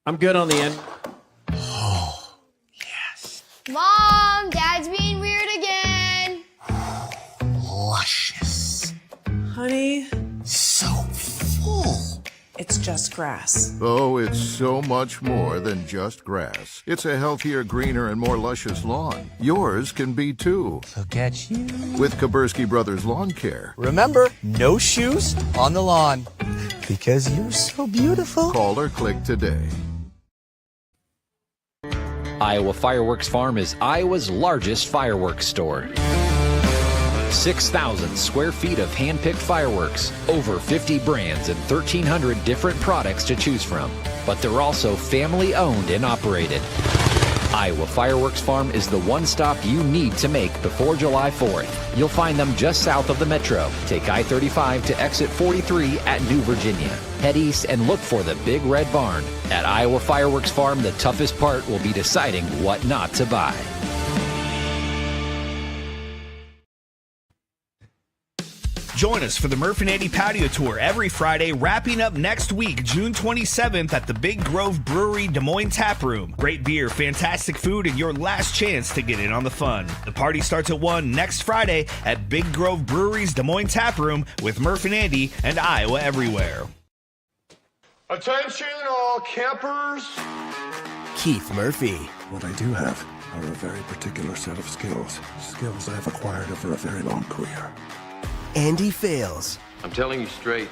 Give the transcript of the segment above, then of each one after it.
I'm good on the end. Oh, yes. Mom, Dad's being weird again. Luscious. Honey, So full. it's just grass. Oh, it's so much more than just grass. It's a healthier, greener, and more luscious lawn. Yours can be too. Look at you. With Kabursky Brothers Lawn Care. Remember, no shoes on the lawn. Because you're so beautiful. Call or click today. Iowa Fireworks Farm is Iowa's largest fireworks store. 6,000 square feet of hand-picked fireworks, over 50 brands and 1,300 different products to choose from. But they're also family-owned and operated. Iowa Fireworks Farm is the one stop you need to make before July 4th. You'll find them just south of the Metro. Take I-35 to exit 43 at New Virginia. Head east and look for the Big Red Barn. At Iowa Fireworks Farm, the toughest part will be deciding what not to buy. Join us for the Murph and Andy Patio Tour every Friday, wrapping up next week, June 27th at the Big Grove Brewery Des Moines Tap Room. Great beer, fantastic food, and your last chance to get in on the fun. The party starts at 1 next Friday at Big Grove Brewery's Des Moines Tap Room with Murph and Andy and Iowa Everywhere. Attention all campers. Keith Murphy. What I do have are a very particular set of skills. Skills I have acquired over a very long career. Andy Fales. I'm telling you straight,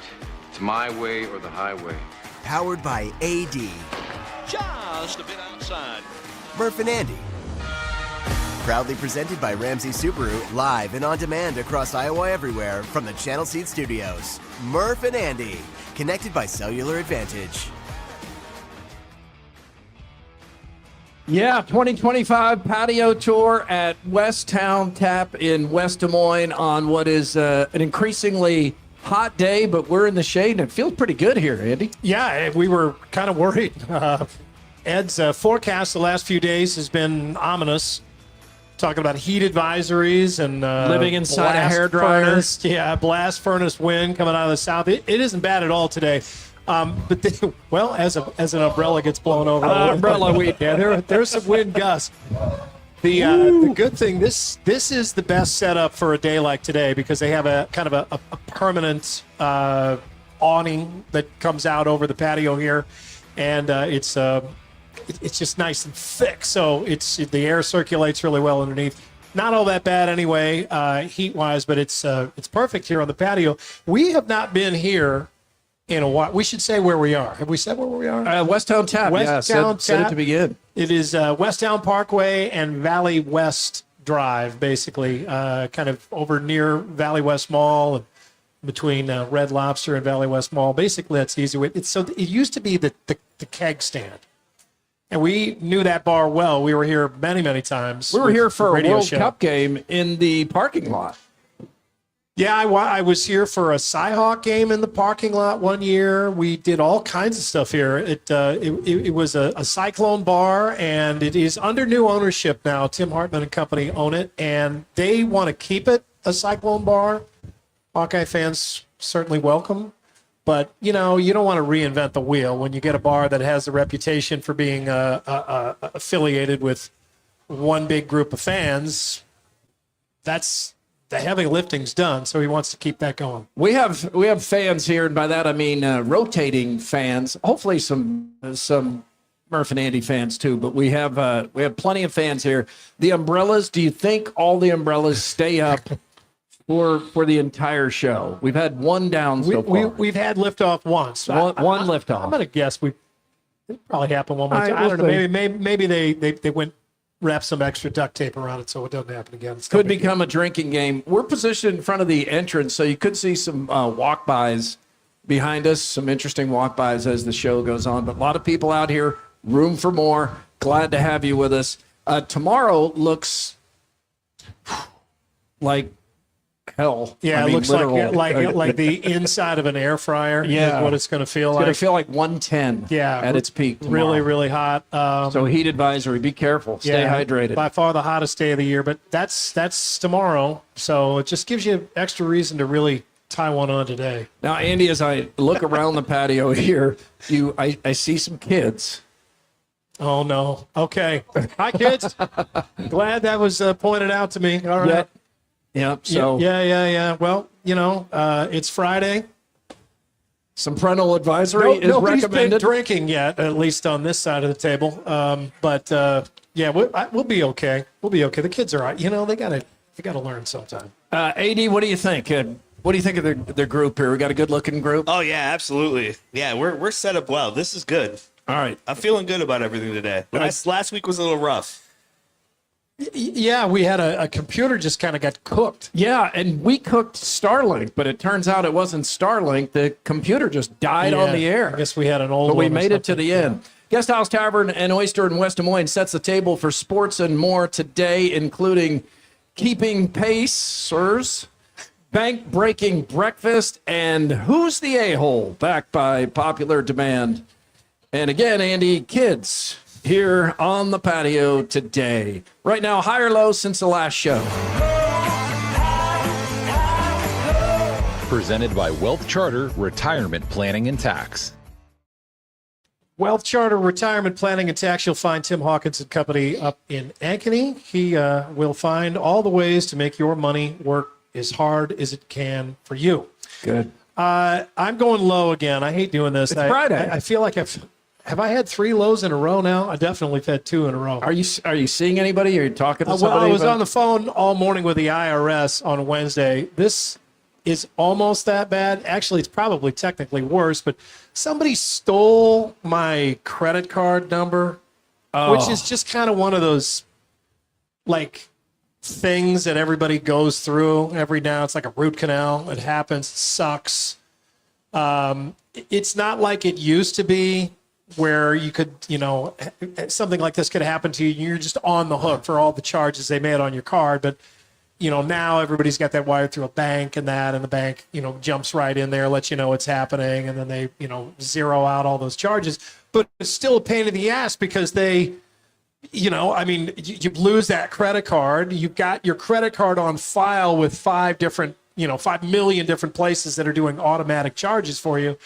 it's my way or the highway. Powered by AD. Just a bit outside. Murph and Andy. Proudly presented by Ramsey Subaru, live and on demand across Iowa Everywhere from the Channel Seed Studios. Murph and Andy, connected by cellular advantage. Yeah, 2025 patio tour at West Town Tap in West Des Moines on what is an increasingly hot day, but we're in the shade and it feels pretty good here, Andy. Yeah, we were kind of worried. Ed's forecast the last few days has been ominous, talking about heat advisories and living inside a hairdryer. Yeah, blast furnace wind coming out of the south. It isn't bad at all today. But then, well, as an umbrella gets blown over, umbrella weed. Yeah, there's some wind gusts. The good thing, this is the best setup for a day like today because they have a kind of a permanent awning that comes out over the patio here, and it's just nice and thick, so the air circulates really well underneath. Not all that bad anyway, heat-wise, but it's perfect here on the patio. We have not been here in a while. We should say where we are. Have we said where we are? West Town Tap. Said it to begin. It is West Town Parkway and Valley West Drive, basically, kind of over near Valley West Mall and between Red Lobster and Valley West Mall. Basically, that's the easy way. It used to be the keg stand. And we knew that bar well. We were here many, many times. We were here for a World show. Cup game in the parking lot. Yeah, I was here for a Cyhawk game in the parking lot one year. We did all kinds of stuff here. It was a Cyclone bar, and it is under new ownership now. Tim Hartman and company own it, and they want to keep it a Cyclone bar. Hawkeye fans certainly welcome, but you don't want to reinvent the wheel when you get a bar that has a reputation for being affiliated with one big group of fans. That's the heavy lifting's done, so he wants to keep that going. We have fans here, and by that I mean rotating fans. Hopefully some Murph and Andy fans too, but we have plenty of fans here. The umbrellas. Do you think all the umbrellas stay up for the entire show? We've had one down so far. We've had liftoff once. One liftoff. I'm gonna guess it probably happened one more time. I don't know. Maybe they went. Wrap some extra duct tape around it so it doesn't happen again. Could become a drinking game. We're positioned in front of the entrance, so you could see some walk-bys behind us, some interesting walk-bys as the show goes on. But a lot of people out here, room for more. Glad to have you with us. Tomorrow looks like hell. Yeah, it looks like the inside of an air fryer. Yeah, is what it's going to feel like. It's going to feel like 110. Yeah, at its peak. Tomorrow. Really, really hot. So heat advisory. Be careful. Stay hydrated. By far the hottest day of the year, but that's tomorrow. So it just gives you extra reason to really tie one on today. Now, Andy, as I look around the patio here, I see some kids. Oh, no. Okay. Hi, kids. Glad that was pointed out to me. All right. Yep. So Yeah. Well, it's Friday. some parental advisory is Nobody's recommended. been drinking yet, at least on this side of the table. But we'll be okay. We'll be okay. The kids are all right. They gotta learn sometime. AD, what do you think? What do you think of their group here? We got a good looking group. Oh yeah, absolutely. Yeah, we're set up well. This is good. All right. I'm feeling good about everything today. Last week was a little rough. Yeah, we had a computer just kind of got cooked. Yeah, and we cooked Starlink, but it turns out it wasn't Starlink. The computer just died on the air. I guess we had an old But we one or made it to something. the end. Guest House Tavern and Oyster in West Des Moines sets the table for sports and more today, including keeping pace, sirs, bank-breaking breakfast, and Who's the A-Hole, backed by popular demand. And again, Andy, kids here on the patio today. Right now, high or low since the last show. Presented by Wealth Charter Retirement Planning and Tax. Wealth Charter Retirement Planning and Tax. You'll find Tim Hawkins and Company up in Ankeny. He will find all the ways to make your money work as hard as it can for you. Good. I'm going low again. I hate doing this. It's Friday. I feel like have I had 3 lows in a row now? I definitely have had 2 in a row. Are you seeing anybody? Are you talking to Well, somebody? I was on the phone all morning with the IRS on Wednesday. This is almost that bad. Actually, it's probably technically worse, but somebody stole my credit card number, which is just kind of one of those like things that everybody goes through every now. It's like a root canal. It happens. It sucks. It's not like it used to be where you could, something like this could happen to you. You're just on the hook for all the charges they made on your card. But, now everybody's got that wired through a bank and the bank, jumps right in there, lets you know what's happening. And then they, zero out all those charges. But it's still a pain in the ass because they, you lose that credit card. You've got your credit card on file with 5 million different places that are doing automatic charges for you.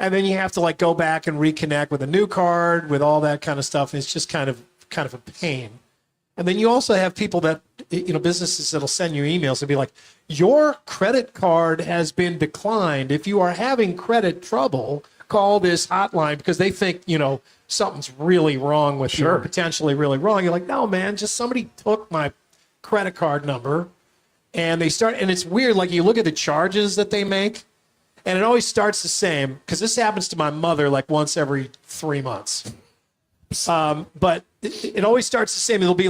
And then you have to go back and reconnect with a new card with all that kind of stuff. It's just kind of a pain. And then you also have people that, businesses that'll send you emails and be like, your credit card has been declined. If you are having credit trouble, call this hotline because they think, something's really wrong with you, or potentially really wrong. You're like, no, man, just somebody took my credit card number and and it's weird. Like you look at the charges that they make. And it always starts the same, because this happens to my mother once every 3 months. But it always starts the same. It'll be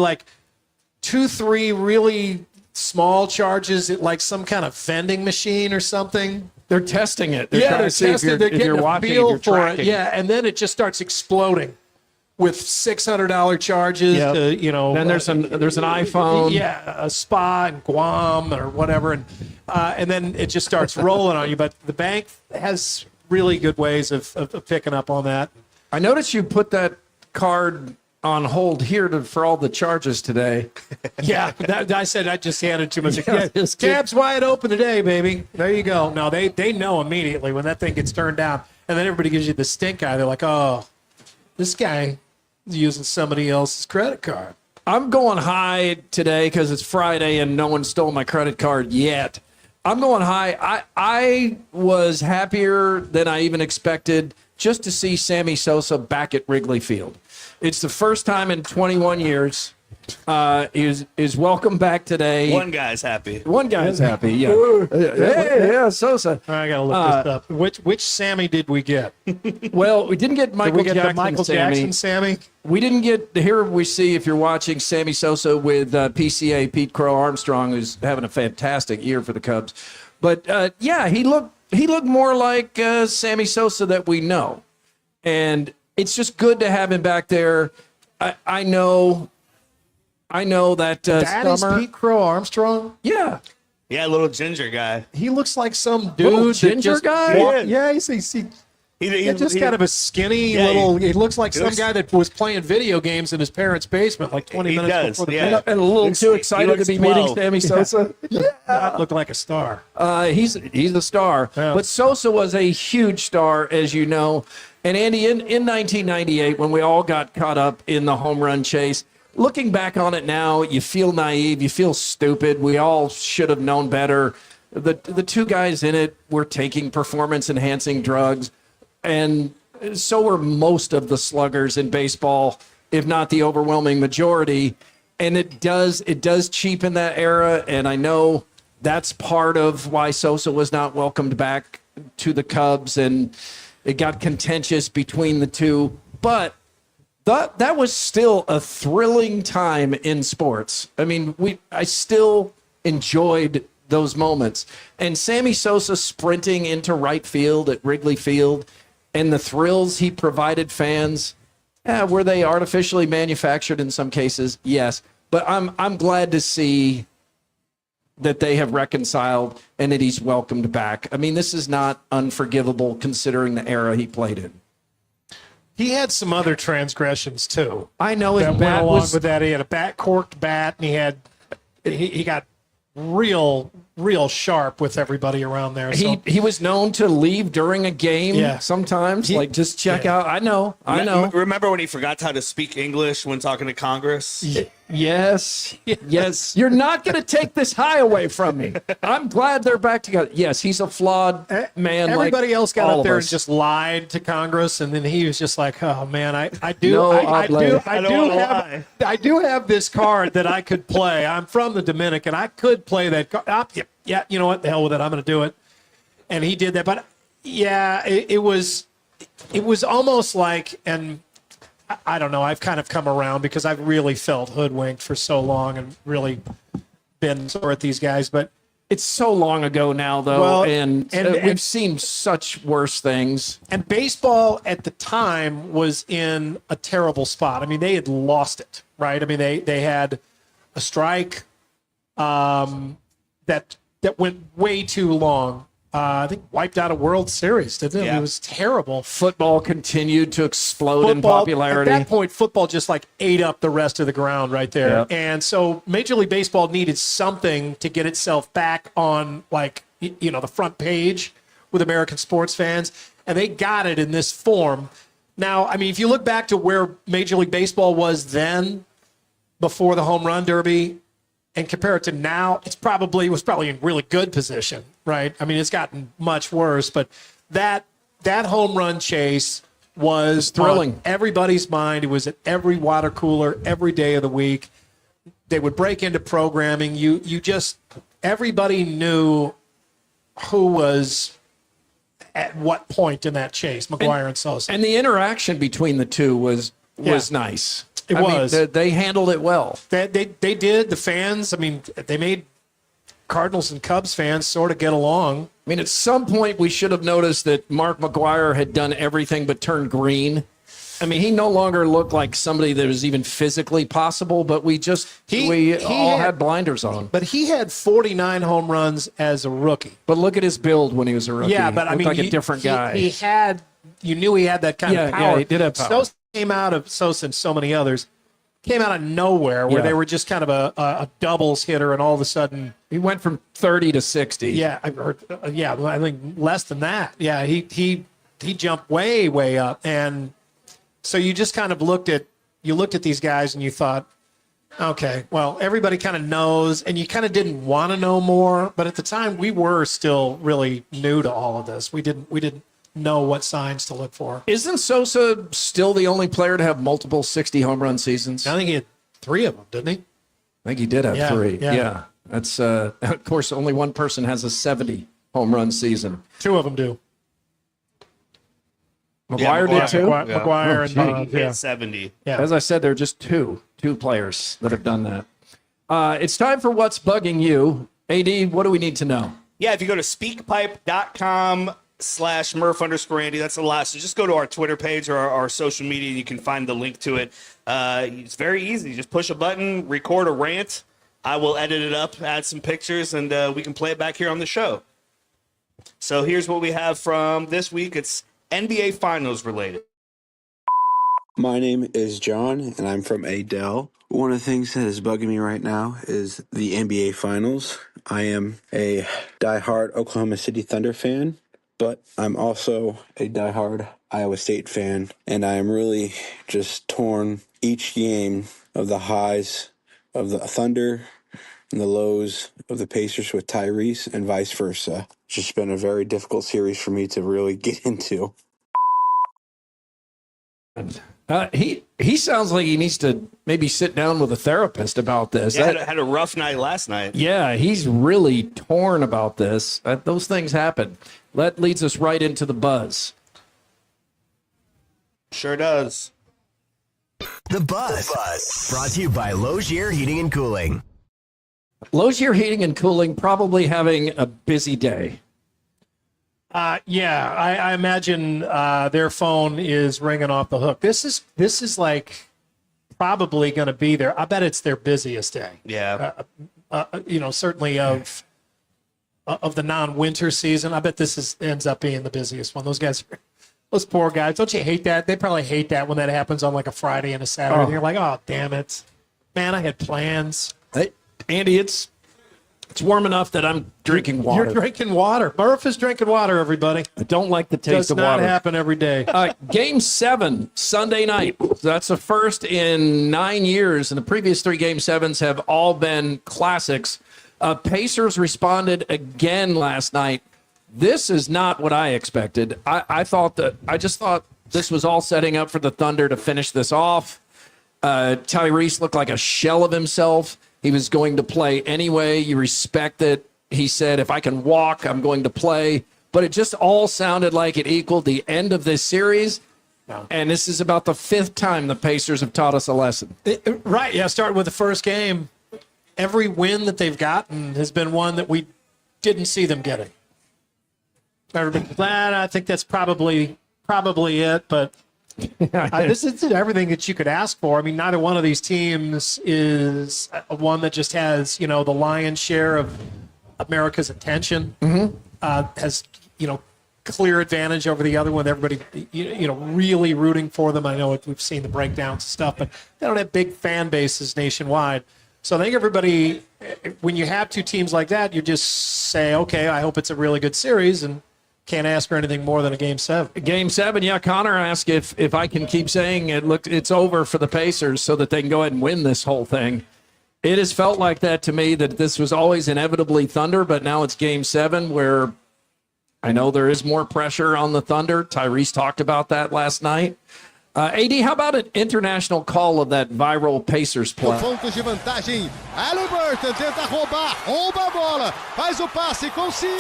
2-3 really small charges at some kind of vending machine or something. They're testing it. They're testing. They're getting a feel for it. Yeah, and then it just starts exploding with $600 charges. Yep. Then there's an iPhone. Yeah, a spa in Guam or whatever, and then it just starts rolling on you. But the bank has really good ways of picking up on that. I noticed you put that card on hold here for all the charges today. Yeah, I said I just handed too much. Tab's wide open today, baby. There you go. No, they know immediately when that thing gets turned down, and then everybody gives you the stink eye. They're like, oh, this guy is using somebody else's credit card. I'm going high today because it's Friday and no one stole my credit card yet. I'm going high. I was happier than I even expected just to see Sammy Sosa back at Wrigley Field. It's the first time in 21 years. Is welcome back today. One guy's happy. Yeah. Hey, Sosa. I gotta look this up. Which Sammy did we get? Well, we didn't get Michael Jackson. The Michael Jackson Sammy. We didn't get here. We see if you're watching Sammy Sosa with PCA Pete Crow Armstrong, who's having a fantastic year for the Cubs. But he looked more like Sammy Sosa that we know, and it's just good to have him back there. I know that that is Pete Crow Armstrong. Yeah, little ginger guy. He looks like some little dude. Ginger guy. Yeah, he's just kind of a skinny little. He looks like some guy that was playing video games in his parents' basement 20 minutes before the game. And a little too excited to be meeting Sammy Sosa. That looked like a star. He's a star. Yeah. But Sosa was a huge star, as you know. And Andy, in 1998, when we all got caught up in the home run chase, looking back on it now, you feel naive, you feel stupid. We all should have known better. The two guys in it were taking performance-enhancing drugs, and so were most of the sluggers in baseball, if not the overwhelming majority. And it does cheapen that era, and I know that's part of why Sosa was not welcomed back to the Cubs, and it got contentious between the two. But that was still a thrilling time in sports. I mean, I still enjoyed those moments. And Sammy Sosa sprinting into right field at Wrigley Field and the thrills he provided fans, were they artificially manufactured in some cases? Yes. But I'm glad to see that they have reconciled and that he's welcomed back. I mean, this is not unforgivable considering the era he played in. He had some other transgressions too. I know his that bat went along was with that. He had a corked bat, and he got real sharp with everybody around there. So. He was known to leave during a game sometimes, just check out. I know. Remember when he forgot how to speak English when talking to Congress? Yes. You're not going to take this high away from me. I'm glad they're back together. Yes, he's a flawed man. Everybody like else got all up there of and us. just lied to Congress, and then he was just like, "Oh man, I do have this card that I could play. I'm from the Dominican. I could play that card. Yeah, you know what? The hell with it. I'm going to do it." And he did that. But yeah, it was almost like, and I don't know, I've kind of come around because I've really felt hoodwinked for so long and really been sore at these guys. But it's so long ago now, though, well, and we've seen such worse things. And baseball at the time was in a terrible spot. I mean, they had lost it, right? I mean, they had a strike that went way too long. I think wiped out a World Series, didn't it? Yeah. It was terrible. Football continued to explode in popularity. At that point, football just like ate up the rest of the ground right there. Yep. And so Major League Baseball needed something to get itself back on, like, the front page with American sports fans. And they got it in this form. Now, I mean, if you look back to where Major League Baseball was then, before the home run derby, and compare it to now, it was probably in really good position, right? I mean, it's gotten much worse, but that home run chase was thrilling. On everybody's mind. It was at every water cooler every day of the week. They would break into programming. Everybody knew who was at what point in that chase, McGuire and Sosa. And the interaction between the two was nice. It was. They handled it well. They did. The fans, I mean, they made Cardinals and Cubs fans sort of get along. I mean, at some point we should have noticed that Mark McGuire had done everything but turn green. I mean, he no longer looked like somebody that was even physically possible, but we all had blinders on. But he had 49 home runs as a rookie. But look at his build when he was a rookie. Yeah, but I mean, like a different guy. You knew he had that kind of power. Yeah, he did have power. Sosa and so many others came out of nowhere where they were just kind of a doubles hitter, and all of a sudden he went from 30 to 60. Yeah, I think less than that. Yeah, he jumped way up, and so you just kind of looked at these guys and you thought, okay, well, everybody kind of knows, and you kind of didn't want to know more, but at the time we were still really new to all of this. We didn't know what signs to look for. Isn't Sosa still the only player to have multiple 60 home run seasons? I think he had 3 of them, didn't he? I think he did have 3. Yeah. That's of course only one person has a 70 home run season. 2 of them do. McGuire did too. McGuire and he hit 70. Yeah. As I said, there are just two players that have done that. It's time for What's Bugging You. AD, what do we need to know? Yeah, if you go to speakpipe.com/Murph_Andy, that's a lot. So just go to our Twitter page or our social media, and you can find the link to it. It's very easy. Just push a button, record a rant. I will edit it up, add some pictures, and we can play it back here on the show. So here's what we have from this week. It's NBA Finals related. My name is John, and I'm from Adel. One of the things that is bugging me right now is the NBA Finals. I am a diehard Oklahoma City Thunder fan, but I'm also a diehard Iowa State fan, and I am really just torn each game of the highs of the Thunder and the lows of the Pacers with Tyrese and vice versa. It's just been a very difficult series for me to really get into. He sounds like he needs to maybe sit down with a therapist about this. Yeah, had a rough night last night. Yeah, he's really torn about this. Those things happen. That leads us right into the buzz. Sure does. The Buzz. Brought to you by Logier Heating and Cooling. Logier Heating and Cooling probably having a busy day. Yeah, I imagine their phone is ringing off the hook. This is like probably going to be their. I bet it's their busiest day. Yeah. Certainly of the non-winter season. I bet this ends up being the busiest one. Those guys, those poor guys. Don't you hate that? They probably hate that when that happens on like a Friday and a Saturday. Oh. You're like, oh damn it, man! I had plans. Hey, Andy, it's warm enough that I'm drinking water. You're drinking water. Murph is drinking water, everybody. I don't like the taste of water. Does not happen every day. Game 7, Sunday night. So that's the first in 9 years, and the previous 3 Game 7s have all been classics. Pacers responded again last night. This is not what I expected. I just thought this was all setting up for the Thunder to finish this off. Tyrese looked like a shell of himself. He was going to play anyway. You respect it. He said, if I can walk, I'm going to play. But it just all sounded like it equaled the end of this series. No. And this is about the 5th time the Pacers have taught us a lesson. Right, yeah, starting with the first game. Every win that they've gotten has been one that we didn't see them getting. Everybody's glad. I think that's probably it, but this is everything that you could ask for. I mean, neither one of these teams is one that just has, the lion's share of America's attention. Has, clear advantage over the other one. Everybody, really rooting for them. I know we've seen the breakdowns and stuff, but they don't have big fan bases nationwide. So I think everybody, when you have 2 teams like that, you just say, okay, I hope it's a really good series, and can't ask for anything more than a Game 7. Game 7, yeah. Connor asked if I can keep saying it's over for the Pacers so that they can go ahead and win this whole thing. It has felt like that to me, that this was always inevitably Thunder, but now it's Game 7 where I know there is more pressure on the Thunder. Tyrese talked about that last night. AD, how about an international call of that viral Pacers play? Pontos de vantagem. Halliburton tenta roubar. Rouba a bola. Faz o passe com Siakam.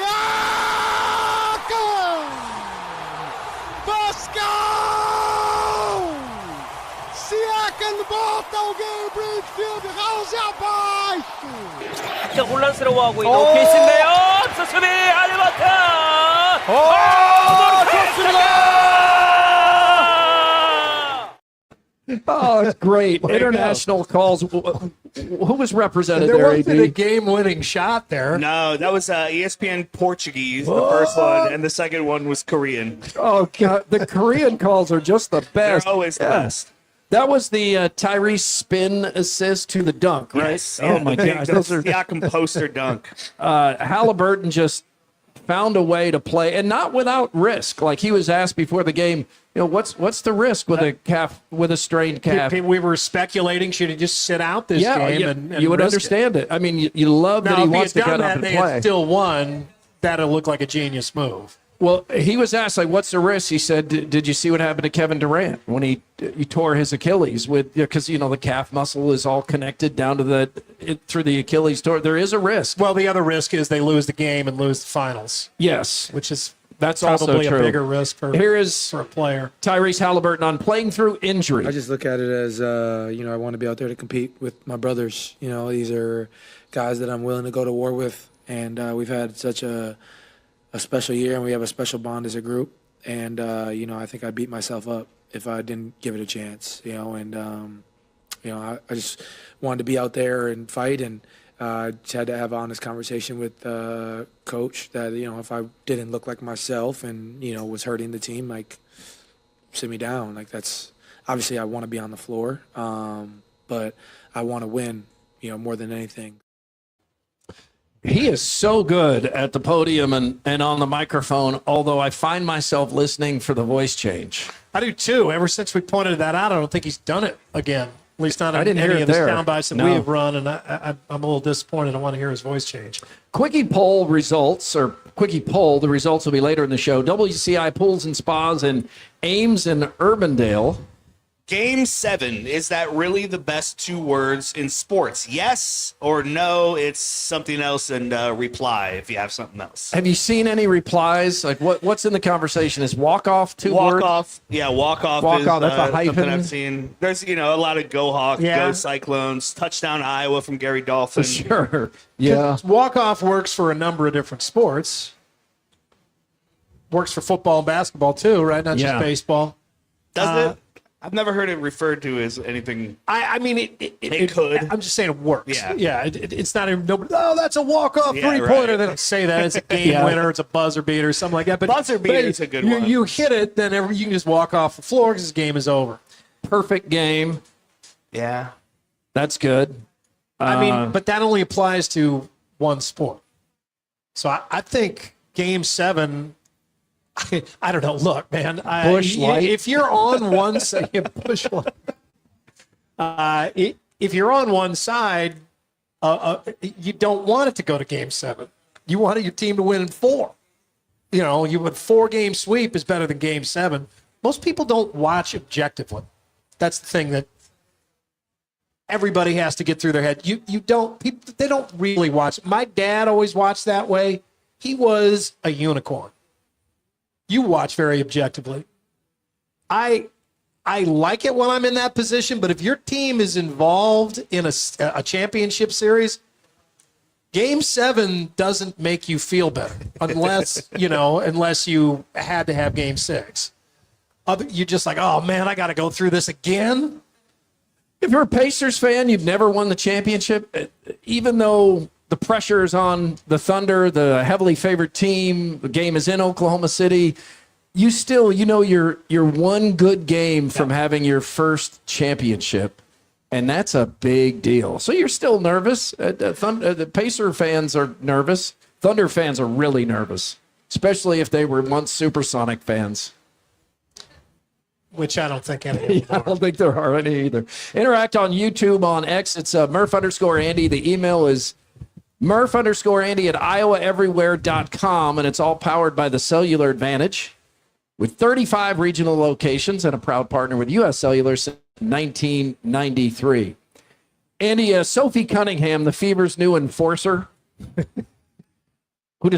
Pascal! Siakam bota alguém. Bridgefield House abaixo. 혼란스러워하고 있는 오케이스인데요. 수비 할리버튼. Oh, it's great. International calls. Who was represented there, There wasn't AD? a game-winning shot there. No, that was ESPN Portuguese, the first one, and the second one was Korean. Oh, God. The Korean calls are just the best. They're always the best. That was the Tyrese spin assist to the dunk, right? Yes. Oh, my gosh. Those are Siakam poster dunk. Halliburton just found a way to play, and not without risk. Like he was asked before the game, what's the risk with a strained calf? We were speculating, should he just sit out this game? And you would risk understand it. I mean, you love that he wants to get up and they play. had still won. That'll look like a genius move. Well, he was asked, what's the risk? He said, did you see what happened to Kevin Durant when he tore his Achilles because the calf muscle is all connected down to through the Achilles tore. There is a risk. Well, the other risk is they lose the game and lose the finals. Yes, that's also probably true. a bigger risk for a player. Tyrese Halliburton on playing through injury. I just look at it as I want to be out there to compete with my brothers. These are guys that I'm willing to go to war with, and we've had such a special year, and we have a special bond as a group. And I think I beat myself up if I didn't give it a chance. I just wanted to be out there and fight, and just had to have an honest conversation with coach that if I didn't look like myself and was hurting the team, sit me down. That's obviously I want to be on the floor, but I want to win more than anything. He is so good at the podium and on the microphone, although I find myself listening for the voice change. I do too. Ever since we pointed that out, I don't think he's done it again. At least not I in didn't hear any it of the there. sound bites that No. we have run, and I'm a little disappointed. I want to hear his voice change. Quickie poll results, or Quickie poll, the results will be later in the show. WCI Pools and Spas in Ames and Urbandale. Game 7, is that really the best 2 words in sports? Yes or no? It's something else, and reply if you have something else. Have you seen any replies? Like what's in the conversation? Is walk-off 2 words? Walk-off. Yeah, walk-off is Walk-off, that's a something hyphen. I've seen. There's, a lot of go Hawks, Yeah. go Cyclones, touchdown Iowa from Gary Dolphin. Sure. Yeah. Walk-off works for a number of different sports. Works for football and basketball too, right? Not just baseball. Does it? I've never heard it referred to as anything. I mean, it could. I'm just saying it works. Yeah. It's not even, nobody, oh, that's a walk-off Yeah, three-pointer. right. They don't say that. It's a game winner. It's a buzzer beater, something like that. But Buzzer beater is a good one. You hit it, then you can just walk off the floor because this game is over. Perfect game. Yeah. That's good. I mean, but that only applies to one sport. So I think Game 7, I don't know. Look, man, Busch Light. if you're on one side, Busch Light. If you're on one side, you don't want it to go to Game 7. You wanted your team to win in 4. You would 4-game sweep is better than Game 7. Most people don't watch objectively. That's the thing that everybody has to get through their head. They don't really watch. My dad always watched that way. He was a unicorn. You watch very objectively. I like it when I'm in that position, but if your team is involved in a championship series, Game 7 doesn't make you feel better unless you had to have Game 6. You're just like, oh man, I got to go through this again. If you're a Pacers fan, you've never won the championship, even though the pressure is on the Thunder, the heavily favored team. The game is in Oklahoma City. You still, you're one good game from having your first championship, and that's a big deal. So you're still nervous. The Pacer fans are nervous. Thunder fans are really nervous, especially if they were once Supersonic fans. Which I don't think any of them I don't think there are any either. Interact on YouTube, on X. It's Murph_Andy. The email is Murph_Andy at iowaeverywhere.com, and it's all powered by the Cellular Advantage with 35 regional locations and a proud partner with U.S. Cellular since 1993. Andy, Sophie Cunningham, the Fever's new enforcer, who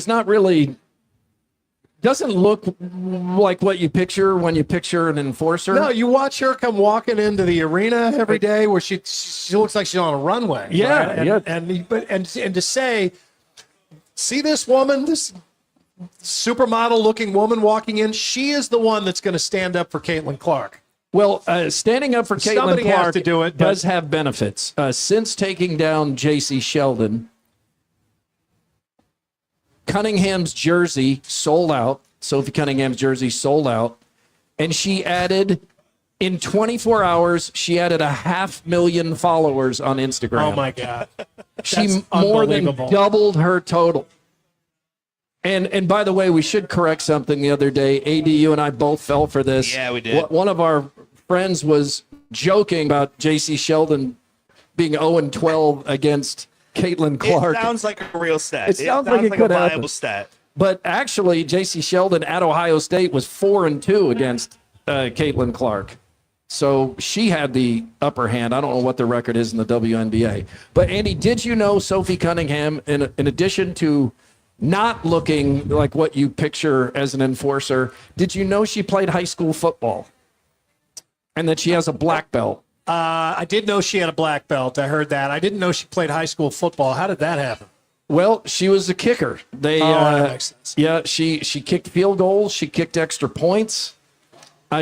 doesn't look like what you picture when you picture an enforcer. No, you watch her come walking into the arena every day where she looks like she's on a runway. Yeah, right? And to say, see this woman, this supermodel looking woman walking in, she is the one that's going to stand up for Caitlin Clark. Well, standing up for Caitlin Somebody has Clark to do it, does have benefits. Since taking down J.C. Sheldon, Cunningham's jersey sold out. Sophie Cunningham's jersey sold out. And she added, in 24 hours, she added 500,000 followers on Instagram. Oh, my God. She more than doubled her total. And by the way, we should correct something the other day. AD, you and I both fell for this. Yeah, we did. One of our friends was joking about J.C. Sheldon being 0-12 against Caitlin Clark. It sounds like a real stat. It sounds like it a could viable happen. stat. But actually, J.C. Sheldon at Ohio State was 4-2 against Caitlin Clark. So she had the upper hand. I don't know what the record is in the WNBA. But, Andy, did you know Sophie Cunningham, in addition to not looking like what you picture as an enforcer, did you know she played high school football and that she has a black belt? I did know she had a black belt. I heard that. I didn't know she played high school football. How did that happen? Well, she was a kicker. That makes sense. Yeah, she kicked field goals. She kicked extra points.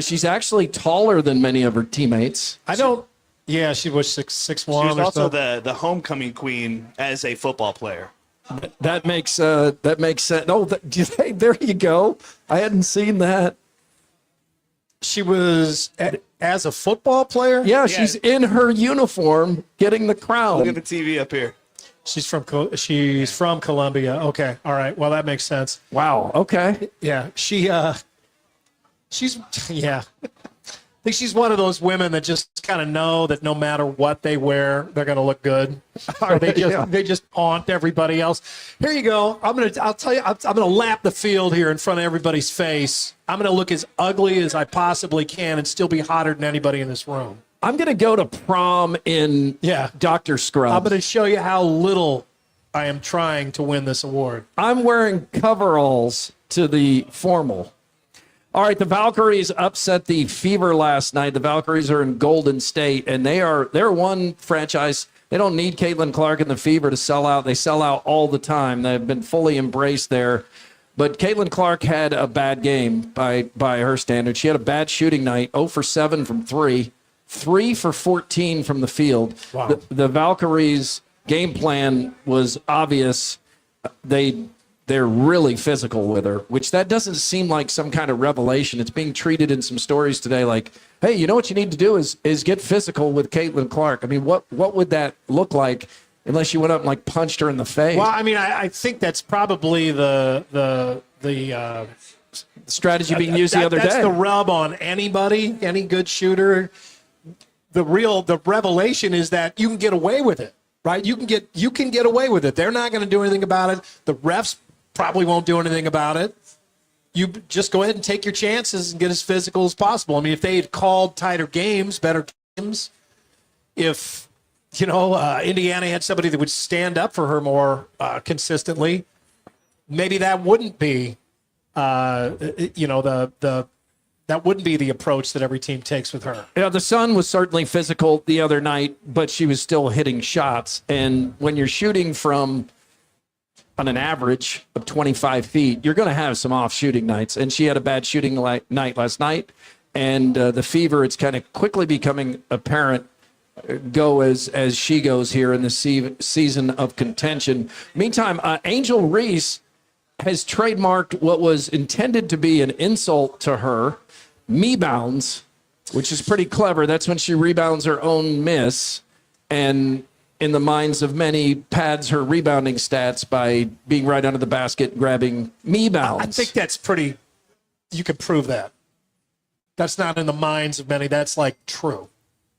She's actually taller than many of her teammates. Yeah, she was 6'1". She was also the homecoming queen as a football player. That makes sense. Oh, there you go. I hadn't seen that. She was as a football player? Yeah, she's in her uniform getting the crown. Look at the TV up here. She's from Colombia. Okay. All right. Well, that makes sense. Wow. Okay. Yeah. She's yeah. I think she's one of those women that just kind of know that no matter what they wear, they're going to look good. So they just haunt everybody else. Here you go. I'll tell you. I'm going to lap the field here in front of everybody's face. I'm going to look as ugly as I possibly can and still be hotter than anybody in this room. I'm going to go to prom in Dr. Scrubs. I'm going to show you how little I am trying to win this award. I'm wearing coveralls to the formal. All right, the Valkyries upset the Fever last night. The Valkyries are in Golden State, and they're one franchise. They don't need Caitlin Clark and the Fever to sell out. They sell out all the time. They've been fully embraced there. But Caitlin Clark had a bad game by her standards. She had a bad shooting night, 0 for 7 from 3, 3 for 14 from the field. Wow. The Valkyries' game plan was obvious. They're really physical with her, which that doesn't seem like some kind of revelation. It's being treated in some stories today like, hey, you know what you need to do is get physical with Caitlin Clark. I mean, what would that look like unless you went up and like punched her in the face? Well, I mean, I think that's probably the strategy being used the other day. That's the rub on anybody, any good shooter. The revelation is that you can get away with it, right? You can get away with it. They're not going to do anything about it. The refs probably won't do anything about it. You just go ahead and take your chances and get as physical as possible. I mean, if they had called tighter games, better games, if, Indiana had somebody that would stand up for her more consistently, maybe that wouldn't be, that wouldn't be the approach that every team takes with her. Yeah, the Sun was certainly physical the other night, but she was still hitting shots. And when you're shooting from on an average of 25 feet, you're going to have some off shooting nights. And she had a bad shooting night last night. And the Fever, it's kind of quickly becoming apparent, go as she goes here in the season of contention. Meantime, Angel Reese has trademarked what was intended to be an insult to her, Mebounds, which is pretty clever. That's when she rebounds her own miss. And in the minds of many, pads her rebounding stats by being right under the basket, grabbing Mebounds. I think that's pretty, you can prove that. That's not in the minds of many. That's like true.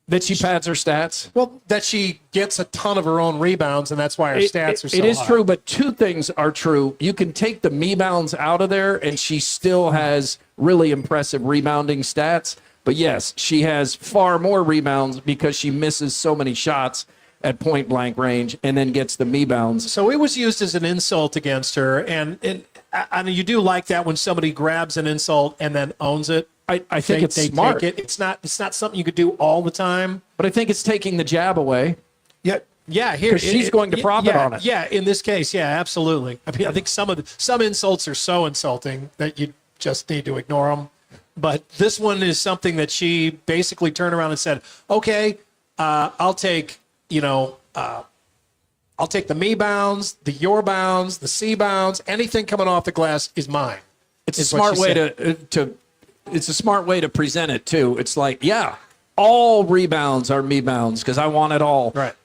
That she pads her stats? Well, that she gets a ton of her own rebounds, and that's why her stats are so high. It is true, but two things are true. You can take the Mebounds out of there, and she still has really impressive rebounding stats. But yes, she has far more rebounds because she misses so many shots at point blank range and then gets the Mebounds. So it was used as an insult against her, and you do like that when somebody grabs an insult and then owns it. I think it's smart. Take it. It's not something you could do all the time. But I think it's taking the jab away. Yeah. Here she's going to profit on it. Yeah, in this case, yeah, absolutely. I mean, I think some insults are so insulting that you just need to ignore them. But this one is something that she basically turned around and said, "Okay, I'll take the Mebounds, the Your Bounds, the C Bounds. Anything coming off the glass is mine." It's a smart way to. It's a smart way to present it too. It's like, yeah, all rebounds are Mebounds because I want it all. Right.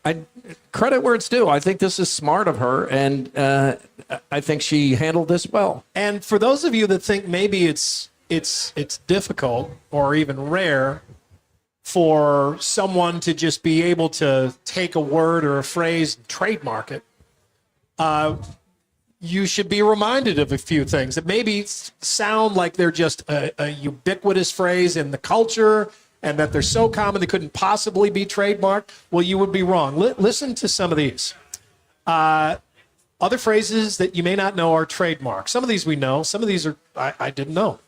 Credit where it's due. I think this is smart of her, and I think she handled this well. And for those of you that think maybe it's difficult or even rare for someone to just be able to take a word or a phrase and trademark it, you should be reminded of a few things that maybe sound like they're just a ubiquitous phrase in the culture and that they're so common they couldn't possibly be trademarked. Well, you would be wrong. Listen to some of these. Other phrases that you may not know are trademarked. Some of these we know. Some of these I didn't know.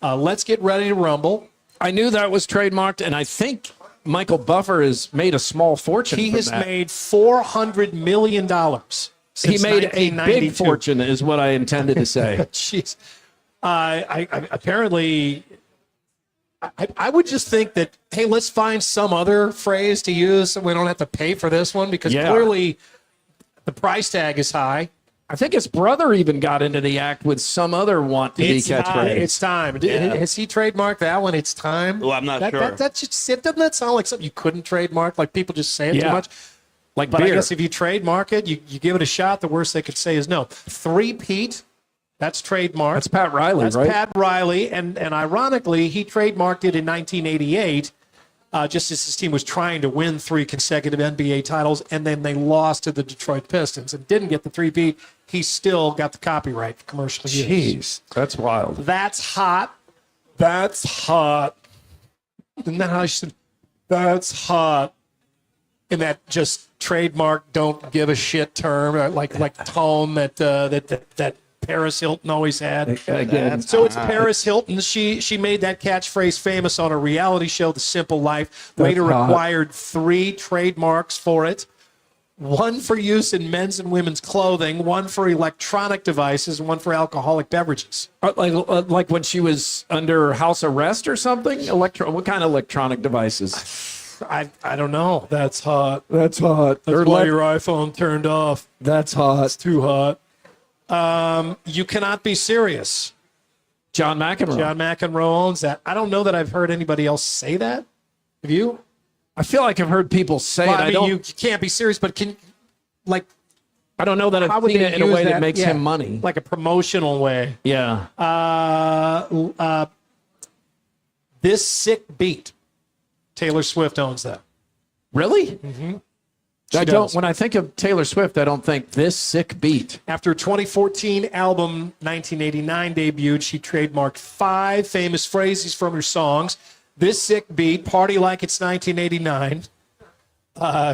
Let's get ready to rumble. I knew that was trademarked, and I think Michael Buffer has made a small fortune. He has made $400 million. He made a big fortune, is what I intended to say. Jeez. I would just think that, hey, let's find some other phrase to use so we don't have to pay for this one because clearly the price tag is high. I think his brother even got into the act with some other want-to-be catchphrase. It's time. Yeah. Has he trademarked that one? It's time? Well, I'm not sure. Doesn't that sound like something you couldn't trademark? Like people just say it too much? Like But beer. I guess if you trademark it, you give it a shot, the worst they could say is no. Three-peat, that's trademark. That's Pat Riley, That's right? Pat Riley, and ironically, he trademarked it in 1988, just as his team was trying to win 3 consecutive NBA titles, and then they lost to the Detroit Pistons and didn't get the three-peat. He still got the copyright for commercial use. Jeez, that's wild. That's hot. That's hot. Isn't that how you should? That's hot. In that just trademark, don't give a shit term, like tone that Paris Hilton always had. Again, So it's Paris Hilton. She made that catchphrase famous on a reality show, The Simple Life. Later That's hot. acquired 3 trademarks for it. 1 for use in men's and women's clothing, 1 for electronic devices, and 1 for alcoholic beverages. Like when she was under house arrest or something? What kind of electronic devices? I don't know. That's hot. That's hot. That's why your iPhone turned off. That's hot. It's too hot. You cannot be serious. John McEnroe. John McEnroe owns that. I don't know that I've heard anybody else say that. Have you? I feel like I've heard people say Well, it. I mean, you can't be serious, but I don't know that how I've would seen they it in a use way that that? makes Yeah, him money. like a promotional way. Yeah. This sick beat. Taylor Swift owns that. Really? Mm-hmm. I don't. When I think of Taylor Swift, I don't think this sick beat. After 2014 album 1989 debuted, she trademarked 5 famous phrases from her songs. This sick beat, party like it's 1989,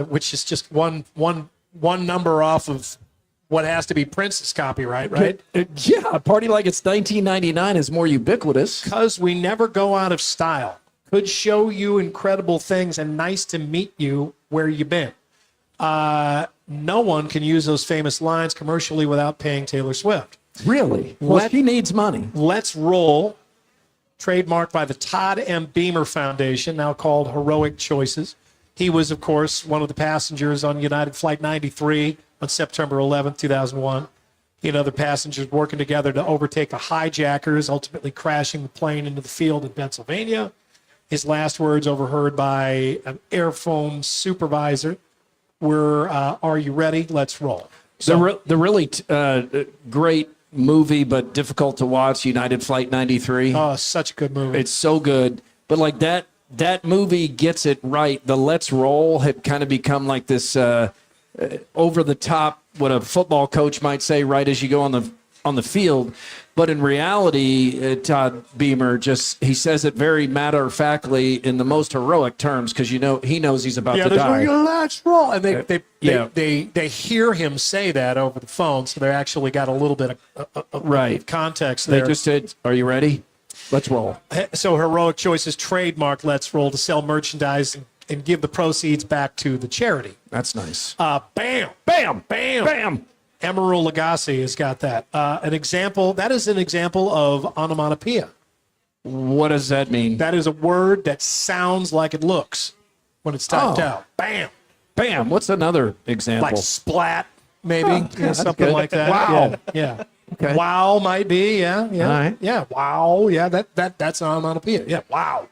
which is just one number off of what has to be Prince's copyright, right? Yeah, party like it's 1999 is more ubiquitous. Because we never go out of style. Could show you incredible things and nice to meet you where you've been. No one can use those famous lines commercially without paying Taylor Swift. Really? Well, she needs money. Let's Roll, trademarked by the Todd M. Beamer Foundation, now called Heroic Choices. He was, of course, one of the passengers on United Flight 93 on September 11th, 2001. He and other passengers working together to overtake the hijackers, ultimately crashing the plane into the field in Pennsylvania. His last words overheard by an airphone supervisor were, "Are you ready? Let's roll." So, The really great movie, but difficult to watch, United Flight 93. oh, such a good movie. It's so good. But like that movie gets it right. The Let's Roll had kind of become like this over the top, what a football coach might say right as you go on the field. But in reality, Todd Beamer he says it very matter-of-factly in the most heroic terms because he knows he's about to die. Let's roll. And they hear him say that over the phone, so they actually got a little bit of context there. They just said, "Are you ready? Let's roll." So Heroic Choices trademarked Let's Roll to sell merchandise and give the proceeds back to the charity. That's nice. Bam, Bam, bam, bam. Emerald Lagasse has got that. That is an example of onomatopoeia. What does that mean? That is a word that sounds like it looks when it's typed out. Bam. Bam. What's another example? Like splat, maybe. Oh, yeah, something good. like that. Wow. Yeah. Okay. Wow might be. Yeah. All right. Yeah. Wow. Yeah. That's onomatopoeia. Yeah. Wow.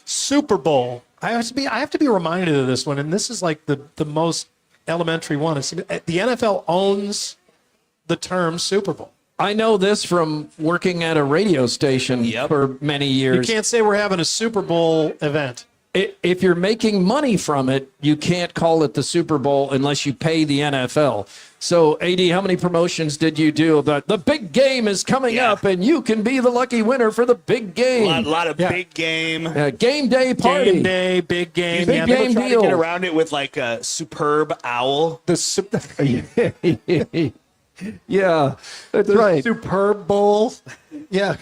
Super Bowl. I have to be reminded of this one, and this is like the most elementary one. It's, the NFL owns the term Super Bowl. I know this from working at a radio station for many years. You can't say we're having a Super Bowl event. If you're making money from it, you can't call it the Super Bowl unless you pay the NFL. So, AD, how many promotions did you do about the big game is coming up and you can be the lucky winner for the big game? A lot of big game. Game day party. Game day, big game. Big game Trying deal. to get around it with like a superb owl. Yeah, that's right. Superb Bowl. Yeah.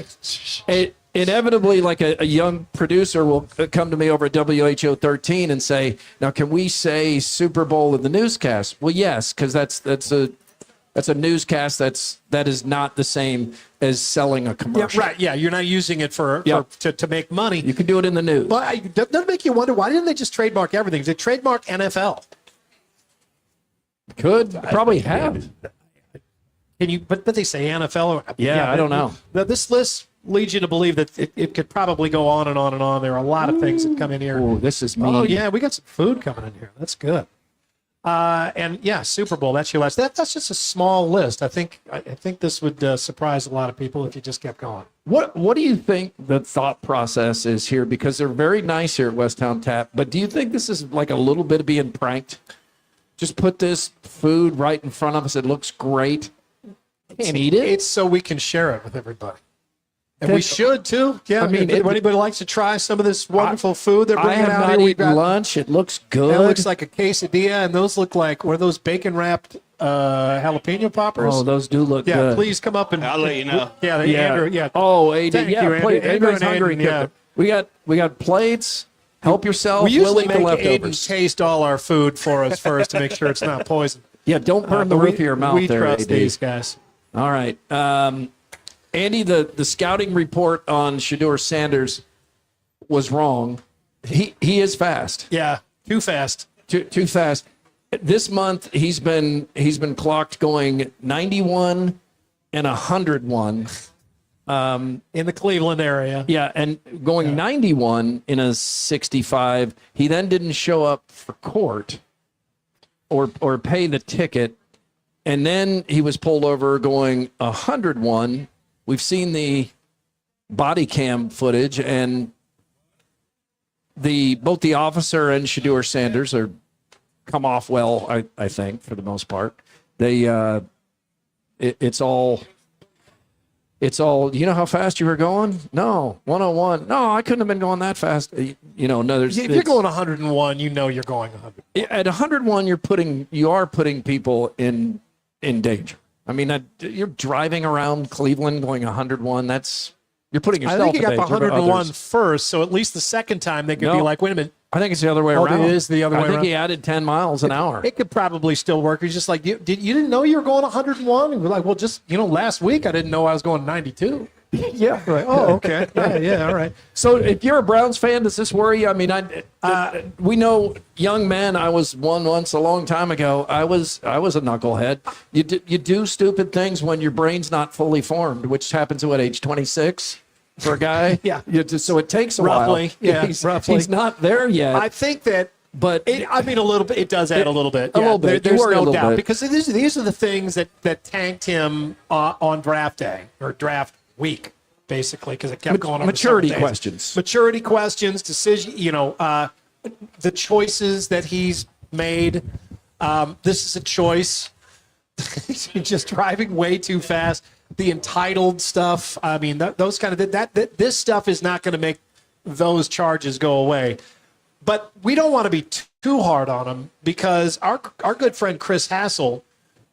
Inevitably, like a young producer will come to me over at WHO 13 and say, "Now, can we say Super Bowl in the newscast?" Well, yes, because that's a newscast that is not the same as selling a commercial. Yeah, right. Yeah, you're not using it to make money. You can do it in the news. But doesn't it make you wonder why didn't they just trademark everything? They trademark NFL. Could probably have. Can you? But they say NFL. Yeah, I don't know. This list leads you to believe that it could probably go on and on and on. There are a lot of things that come in here. Oh, this is me. Oh, yeah, we got some food coming in here. That's good. And yeah, Super Bowl. That's your last. That's just a small list. I think this would surprise a lot of people if you just kept going. What do you think the thought process is here? Because they're very nice here at Westtown Tap, but do you think this is like a little bit of being pranked? Just put this food right in front of us. It looks great. Can't eat it. It's so we can share it with everybody. And we should too. Yeah, I mean, if anybody likes to try some of this wonderful food they're bringing out here, we've got lunch. It looks good. It looks like a quesadilla, and those look like those bacon wrapped jalapeno poppers. Oh, those do look good. Yeah, please come up and I'll let you know. Yeah, Andrew, yeah. Oh, AD, Thank yeah. you, Andy. Please, Andrew Andrew's and hungry. Andy, yeah. We got plates. Help yourself. We usually We'll eat make the Aiden leftovers. taste all our food for us first to make sure it's not poison. Yeah, don't burn the roof of your mouth we there, trust AD. these guys. All right. Andy, the scouting report on Shedeur Sanders was wrong. He is fast. Yeah, too fast. Too fast. This month he's been clocked going 91 and 101 in the Cleveland area. Yeah, and going 91 in a 65. He then didn't show up for court or pay the ticket, and then he was pulled over going 101. We've seen the body cam footage, and both the officer and Shedeur Sanders are come off well, I think, for the most part. They it's all you know how fast you were going? No, 101. No, I couldn't have been going that fast. No, if you're going 101, you know you're going 100. At 101, you are putting people in danger. I mean, you're driving around Cleveland going 101. You're putting yourself in danger. I think you got the 101 first, so at least the second time they could be like, wait a minute. I think it's the other way around. It is the other way around. I think he added 10 miles an hour. It could probably still work. He's just like, you didn't know you were going 101? And we're like, well, just, last week I didn't know I was going 92. Yeah. Right. Oh, okay. Yeah. All right. So if you're a Browns fan, does this worry you? I mean, we know young men. I was one once a long time ago. I was a knucklehead. You do stupid things when your brain's not fully formed, which happens at age 26 for a guy. Yeah. So it takes a roughly. while. Yeah. Roughly. He's not there yet. I think that. But a little bit. It does add a little bit. A little bit. There's no doubt bit. because these are the things that tanked him on draft day or draft week, basically, because it kept going on. Maturity questions. Maturity questions, decision. The choices that he's made. This is a choice. He's just driving way too fast. The entitled stuff. I mean, those kind of this stuff is not going to make those charges go away. But we don't want to be too hard on him because our good friend Chris Hassel,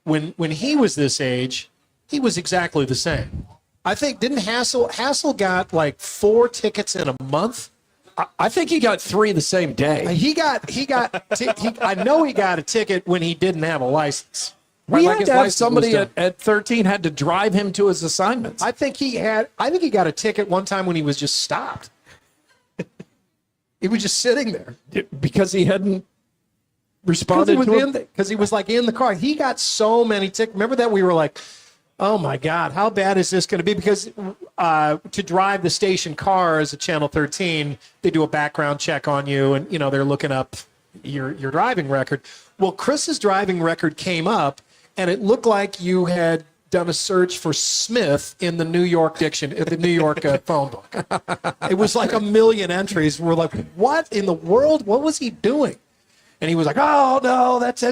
when he was this age, he was exactly the same. I think didn't Hassel got like 4 tickets in a month? I think he got 3 the same day. I know he got a ticket when he didn't have a license. We had to have somebody at 13 had to drive him to his assignments. I think he got a ticket one time when he was just stopped. He was just sitting there because he hadn't responded to him. Because he was like in the car. He got so many tickets. Remember that we were like, oh my God, how bad is this going to be? Because to drive the station cars at Channel 13, they do a background check on you, and they're looking up your driving record. Well, Chris's driving record came up, and it looked like you had done a search for Smith in the New York phone book. It was like 1 million entries. We're like, what in the world? What was he doing? And he was like, oh no, that's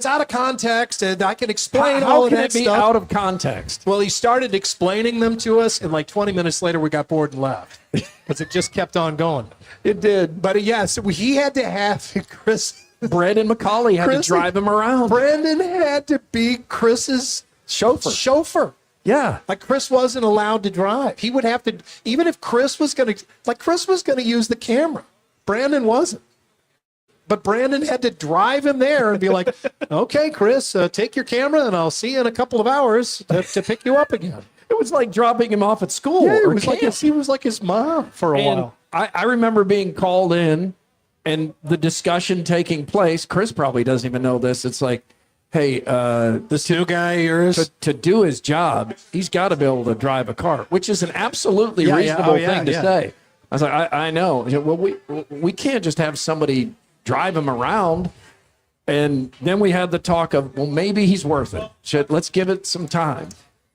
out of context, and I can explain all of that stuff. How can it be out of context? Well, he started explaining them to us, and like 20 minutes later, we got bored and left because it just kept on going. It did. But so he had to have Chris. Brandon McCauley had to drive him around. Brandon had to be Chris's chauffeur. Yeah. Like Chris wasn't allowed to drive. He would have to, even if Chris was going to use the camera. Brandon wasn't. But Brandon had to drive him there and be like, okay, Chris, take your camera and I'll see you in a couple of hours to pick you up again. It was like dropping him off at school. Yeah, he was like his mom for a while. I remember being called in and the discussion taking place. Chris probably doesn't even know this. It's like, hey, this new guy of yours, to do his job, he's got to be able to drive a car, which is an absolutely reasonable thing to say. I was like, I know. Well, we can't just have somebody drive him around. And then we had the talk of, well, maybe he's worth it. Let's give it some time.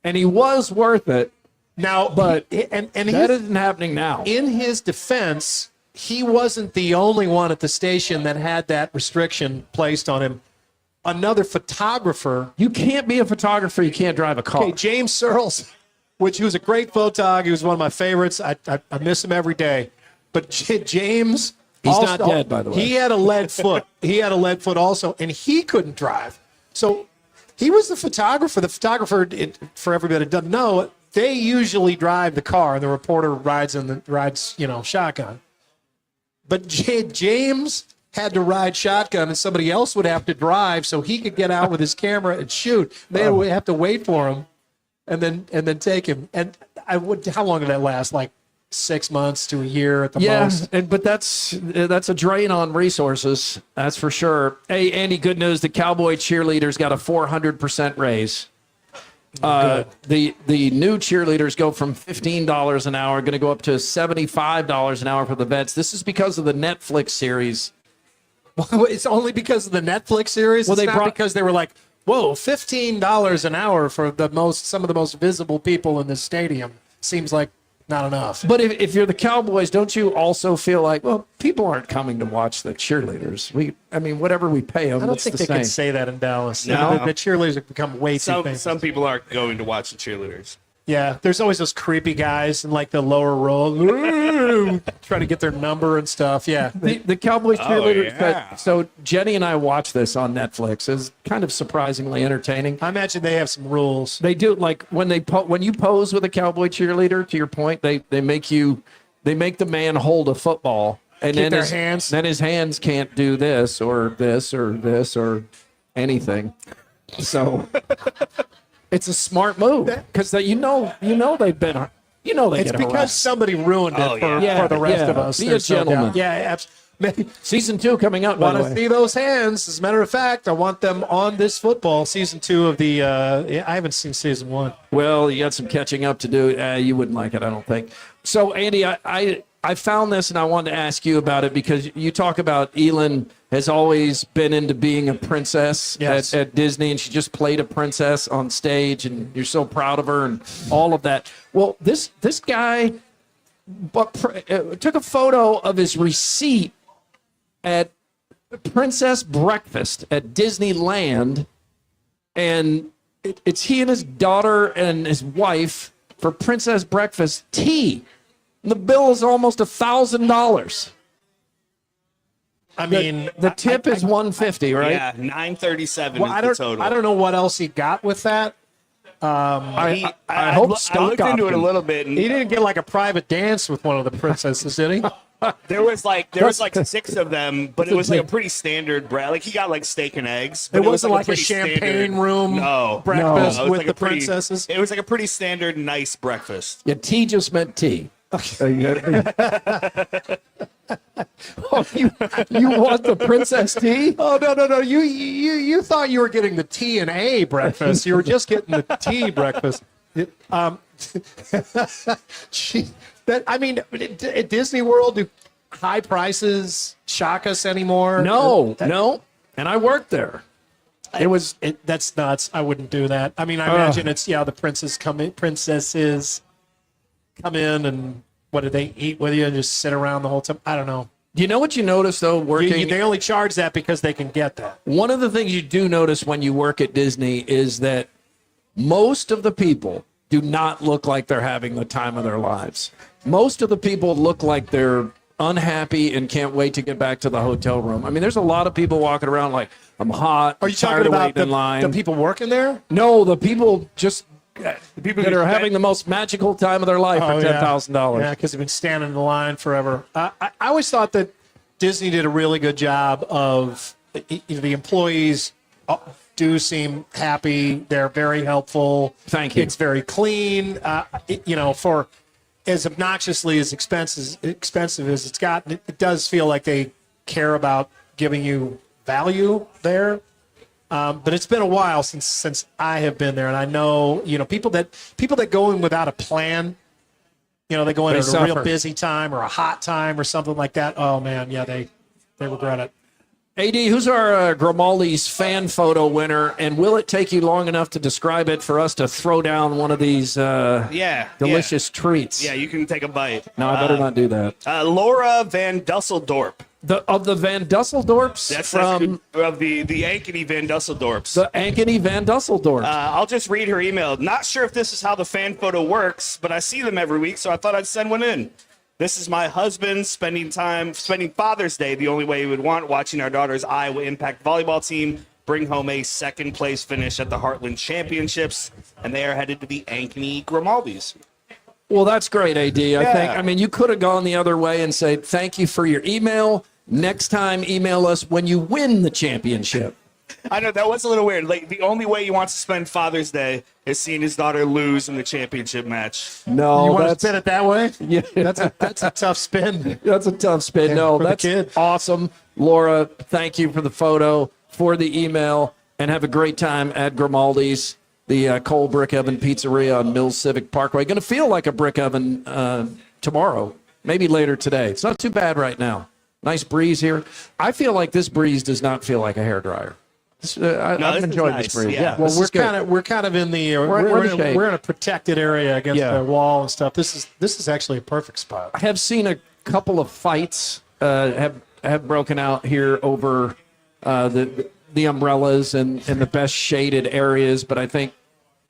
And he was worth it. Now, but that isn't happening now. In his defense, he wasn't the only one at the station that had that restriction placed on him. Another photographer. You can't be a photographer. You can't drive a car. Okay, James Searles, he was a great photog. He was one of my favorites. I miss him every day. But James, he's also, not dead, by the way. He had a lead foot. He had a lead foot also, and he couldn't drive. So he was the photographer. The photographer, for everybody that doesn't know, they usually drive the car, and the reporter rides shotgun. But James had to ride shotgun, and somebody else would have to drive so he could get out with his camera and shoot. They would have to wait for him, and then take him. And how long did that last? Like 6 months to a year at the most. Yeah, but that's a drain on resources. That's for sure. Hey, Andy, good news. The Cowboy cheerleaders got a 400% raise. The new cheerleaders go from $15 an hour, going to go up to $75 an hour for the vets. This is because of the Netflix series. It's only because of the Netflix series. Well, it's not because they were like, whoa, $15 an hour for some of the most visible people in this stadium seems like not enough. But if you're the Cowboys, don't you also feel like, well, people aren't coming to watch the cheerleaders? Whatever we pay them, I don't it's think the they can same. say that in Dallas. No. The cheerleaders have become way too famous. Some people aren't going to watch the cheerleaders. Yeah, there's always those creepy guys in like the lower row trying to get their number and stuff. Yeah. The Cowboys cheerleaders. yeah. So Jenny and I watch this on Netflix. It's kind of surprisingly entertaining. I imagine they have some rules. They do, like when you pose with a Cowboy cheerleader, to your point, they make the man hold a football, and Keep then their hands. Then his hands can't do this or this or this or anything. So it's a smart move because they've been It's because harassed. somebody ruined it for the rest of us. Be a There's no gentleman. doubt. Yeah, absolutely. Season 2 coming out. By Want the to way. see those hands? As a matter of fact, I want them on this football. Season 2 of the. I haven't seen season 1. Well, you got some catching up to do. You wouldn't like it, I don't think. So, Andy, I found this and I wanted to ask you about it because you talk about Elin has always been into being a princess at Disney, and she just played a princess on stage, and you're so proud of her and all of that. Well, this guy took a photo of his receipt at Princess Breakfast at Disneyland, and it's he and his daughter and his wife for Princess Breakfast tea. And the bill is almost $1,000. I mean, the tip is $150, right? Yeah, $937 Well, is the total. I don't know what else he got with that. I hope I looked stock into it a option. little bit. And He didn't get like a private dance with one of the princesses, did he? there was like 6 of them, but it was like a pretty standard bread. Like he got like steak and eggs. But It wasn't like a pretty champagne room breakfast No, it was with like the a pretty- princesses. It was like a pretty standard, nice breakfast. Yeah, tea just meant tea. Oh, you want the princess tea? Oh no! You thought you were getting the T and A breakfast. You were just getting the tea breakfast. At Disney World, do high prices shock us anymore? No. And I worked there. That's nuts. I wouldn't do that. I mean, I imagine it's the princesses come in and what do they eat with you and just sit around the whole time? I don't know. You know what you notice though, working? They only charge that because they can get that. One of the things you do notice when you work at Disney is that most of the people do not look like they're having the time of their lives. Most of the people look like they're unhappy and can't wait to get back to the hotel room. I mean, there's a lot of people walking around like, I'm hot. Are you tired talking of about waiting in line. the people working there? No, the people just The people that who are spend- having the most magical time of their life for $10,000. Yeah, because they've been standing in the line forever. I always thought that Disney did a really good job of the employees do seem happy. They're very helpful. Thank you. It's very clean. For as obnoxiously as expensive as it's gotten, it does feel like they care about giving you value there. But it's been a while since I have been there, and I know people that go in without a plan. They go in They at a suffer. real busy time or a hot time or something like that. Oh man, yeah, they regret it. AD, who's our Grimaldi's fan photo winner, and will it take you long enough to describe it for us to throw down one of these delicious treats? Yeah, you can take a bite. No, I better not do that. Laura Van Dusseldorp. Of the Van Dusseldorps? That's from of the Ankeny Van Dusseldorps. the Ankeny Van Dusseldorp. I'll just read her email. Not sure if this is how the fan photo works, but I see them every week, so I thought I'd send one in. This is my husband spending Father's Day the only way he would want, watching our daughter's Iowa Impact volleyball team bring home a second-place finish at the Heartland Championships, and they are headed to the Ankeny Grimaldis. Well, that's great, AD. I mean, you could have gone the other way and said, thank you for your email. Next time, email us when you win the championship. I know, that was a little weird. Like, the only way he wants to spend Father's Day is seeing his daughter lose in the championship match. No, you want to spin it that way? Yeah. That's a tough spin. That's a tough spin. No, that's awesome. Laura, thank you for the photo, for the email, and have a great time at Grimaldi's, the Cole Brick Oven Pizzeria on Mills Civic Parkway. Going to feel like a brick oven tomorrow, maybe later today. It's not too bad right now. Nice breeze here. I feel like this breeze does not feel like a hairdryer. I've enjoyed this breeze. Yeah. Well, we're kind of in the we're in a protected area against the wall and stuff. This is actually a perfect spot. I have seen a couple of fights have broken out here over the umbrellas and the best shaded areas, but I think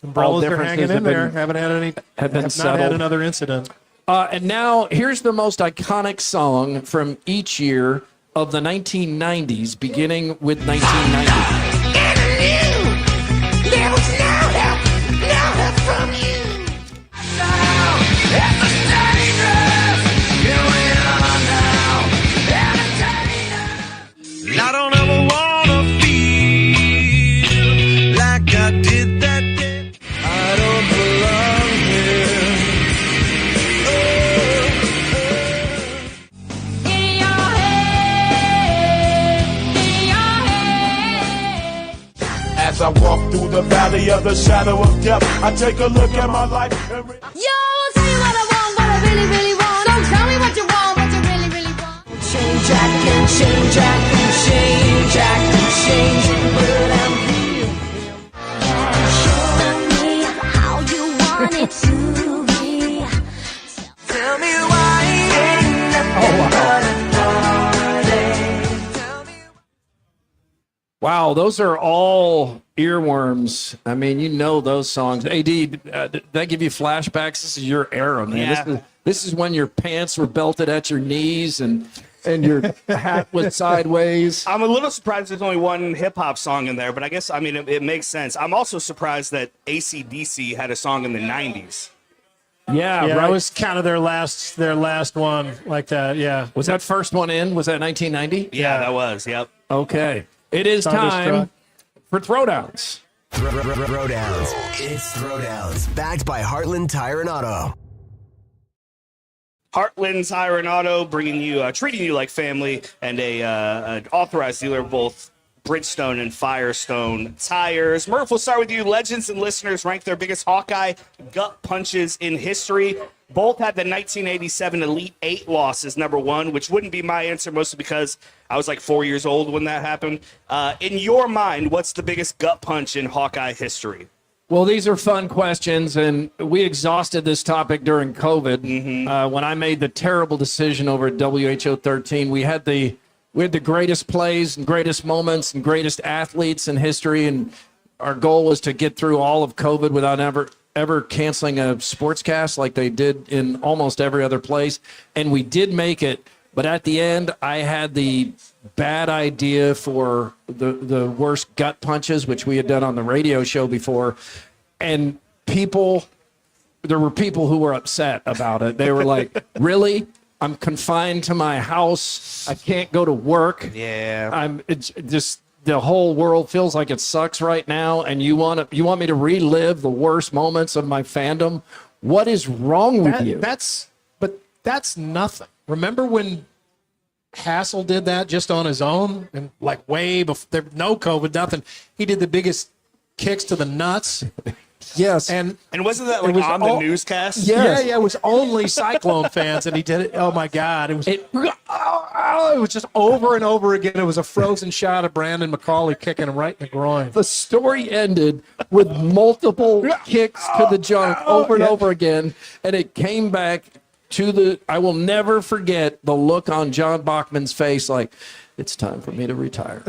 umbrellas are hanging in there. Haven't not had another incident. And now here's the most iconic song from each year of the 1990s, beginning with 1990. There was no help from you. Now, it's dangerous. Here we are now, entertainers. I don't ever wanna feel like I did that day. I don't belong here. As I walk through the valley of the shadow of death, I take a look at my life. Yo, I'll tell you what I want, what I really, really want. Don't tell me what you want, what you really, really want. Change, I can change, I can change, I can change, but I'm here. Show me how you want it to be. Tell me why ain't nothing but a Wow, those are all earworms. I mean, you know those songs. AD, did that give you flashbacks? This is your era, man. Yeah. This is when your pants were belted at your knees and your hat was sideways. I'm a little surprised there's only one hip-hop song in there, but I guess, I mean, it makes sense. I'm also surprised that AC/DC had a song in the 90s. Yeah, right. That was kind of their last one like that, yeah. Was that first one in? Was that 1990? Yeah, that was, yep. Okay. It is time for Throwdowns. Throwdowns. It's Throwdowns, backed by Heartland Tire and Auto. Heartland Tire and Auto, bringing you, treating you like family, and an authorized dealer of both Bridgestone and Firestone tires. Murph, we'll start with you. Legends and listeners rank their biggest Hawkeye gut punches in history. Both had the 1987 Elite 8 loss as number one, which wouldn't be my answer, mostly because I was like 4 years old when that happened. In your mind, what's the biggest gut punch in Hawkeye history? Well, these are fun questions, and we exhausted this topic during COVID. When I made the terrible decision over at WHO 13, we had the greatest plays and greatest moments and greatest athletes in history, and our goal was to get through all of COVID without ever canceling a sportscast like they did in almost every other place. And we did make it, but at the end, I had the bad idea for the worst gut punches, which we had done on the radio show before. And there were people who were upset about it. They were like, really? I'm confined to my house. I can't go to work. Yeah. It's just the whole world feels like it sucks right now, and you want me to relive the worst moments of my fandom? What is wrong with you? That's nothing. Remember when Hassel did that just on his own, and like way before, no COVID, nothing. He did the biggest kicks to the nuts. Yes. And wasn't that it like was on the newscast? Yeah, it was only Cyclone fans, and he did it. Oh my God, it was just over and over again. It was a frozen shot of Brandon McCauley kicking him right in the groin. The story ended with multiple kicks to the junk over and over again, and it came back to the. I will never forget the look on John Bachman's face, like it's time for me to retire.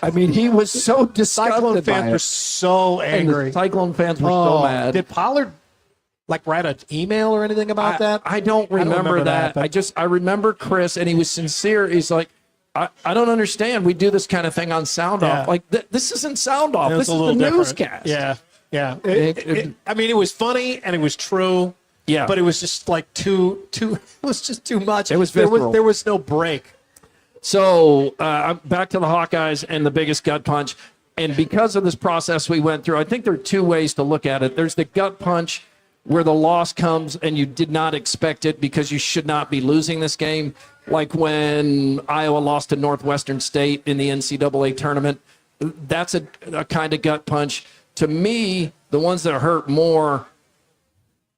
I mean, he was so disgusted. Cyclone fans were so angry. And the Cyclone fans were so mad. Did Pollard write an email or anything about that? I don't remember that. but- I remember Chris, and he was sincere. He's like, I don't understand. We do this kind of thing on Sound Off. Yeah. Like, this isn't Sound Off. It was This a is the little different. newscast. Yeah. I mean, it was funny and it was true. Yeah. But it was just like too. It was just too much. It was there visceral. there was no break. So I'm back to the Hawkeyes and the biggest gut punch. And because of this process we went through, I think there are two ways to look at it. There's the gut punch where the loss comes and you did not expect it because you should not be losing this game, like when Iowa lost to Northwestern State in the NCAA tournament. That's a kind of gut punch. To me, the ones that hurt more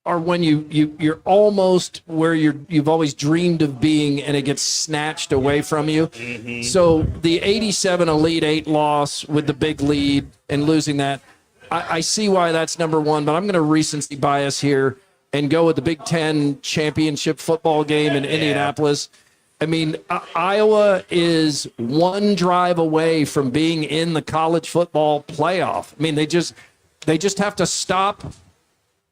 are when you're almost where you've always dreamed of being and it gets snatched away from you. Mm-hmm. So the 87 Elite Eight loss with the big lead and losing that, I see why that's number one, but I'm going to recency bias here and go with the Big Ten championship football game in Indianapolis. I mean, Iowa is one drive away from being in the college football playoff. I mean, they just have to stop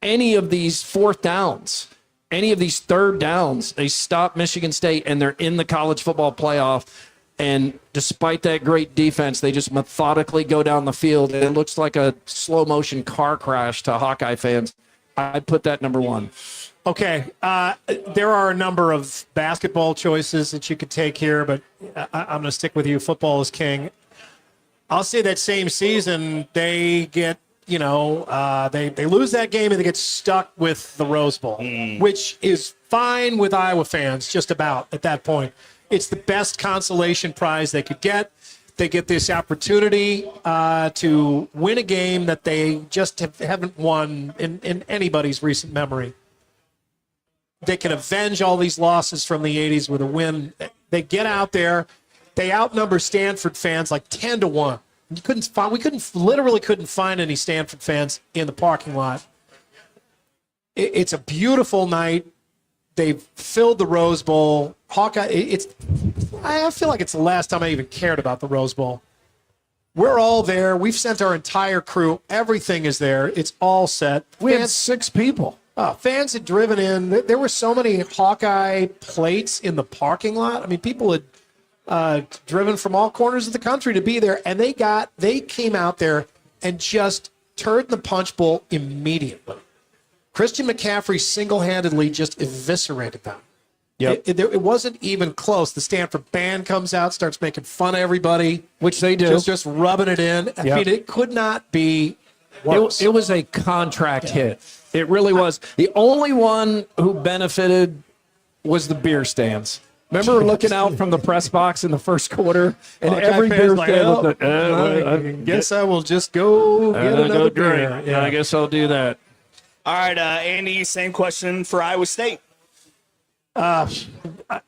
any of these fourth downs, any of these third downs. They stop Michigan State and they're in the college football playoff. And despite that great defense, they just methodically go down the field. And it looks like a slow motion car crash to Hawkeye fans. I'd put that number one. Okay, there are a number of basketball choices that you could take here, but I'm going to stick with you. Football is king. I'll say that same season they get, they lose that game and they get stuck with the Rose Bowl, which is fine with Iowa fans just about at that point. It's the best consolation prize they could get. They get this opportunity to win a game that they just haven't won in anybody's recent memory. They can avenge all these losses from the 80s with a win. They get out there. They outnumber Stanford fans like 10-1. We literally couldn't find any Stanford fans in the parking lot. It's a beautiful night. They've filled the Rose Bowl. Hawkeye, I feel like it's the last time I even cared about the Rose Bowl. We're all there. We've sent our entire crew. Everything is there. It's all set. We had 6 people. Fans had driven in. There were so many Hawkeye plates in the parking lot. I mean, people had driven from all corners of the country to be there, and they came out there and just turned the punch bowl immediately. Christian McCaffrey single-handedly just eviscerated them. Yep. It wasn't even close. The Stanford band comes out, starts making fun of everybody, which they do, just rubbing it in. I mean, it could not be worse. It was a contract hit. It really was. The only one who benefited was the beer stands. Remember looking out from the press box in the first quarter, and every beer stand was like, I guess I will just go get another beer. Yeah, I guess I'll do that. All right, Andy, same question for Iowa State.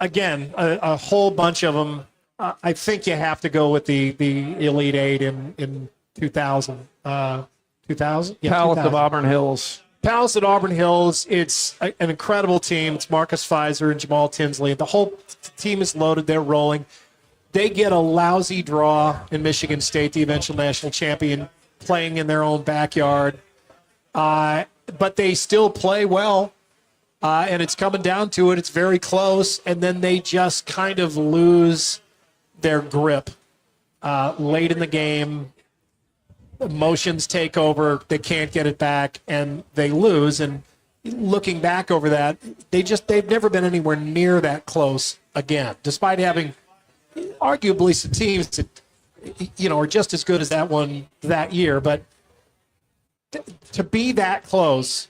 Again, a whole bunch of them. I think you have to go with the Elite Eight in 2000. 2000? Yeah, Palace 2000. of Auburn Hills. Palace at Auburn Hills. It's an incredible team. It's Marcus Fizer and Jamal Tinsley. The whole team is loaded. They're rolling. They get a lousy draw in Michigan State, the eventual national champion, playing in their own backyard. But they still play well. And it's coming down to it. It's very close. And then they just kind of lose their grip late in the game. Emotions take over. They can't get it back, and they lose. And looking back over that, they've never been anywhere near that close again, despite having arguably some teams that are just as good as that one that year. But to be that close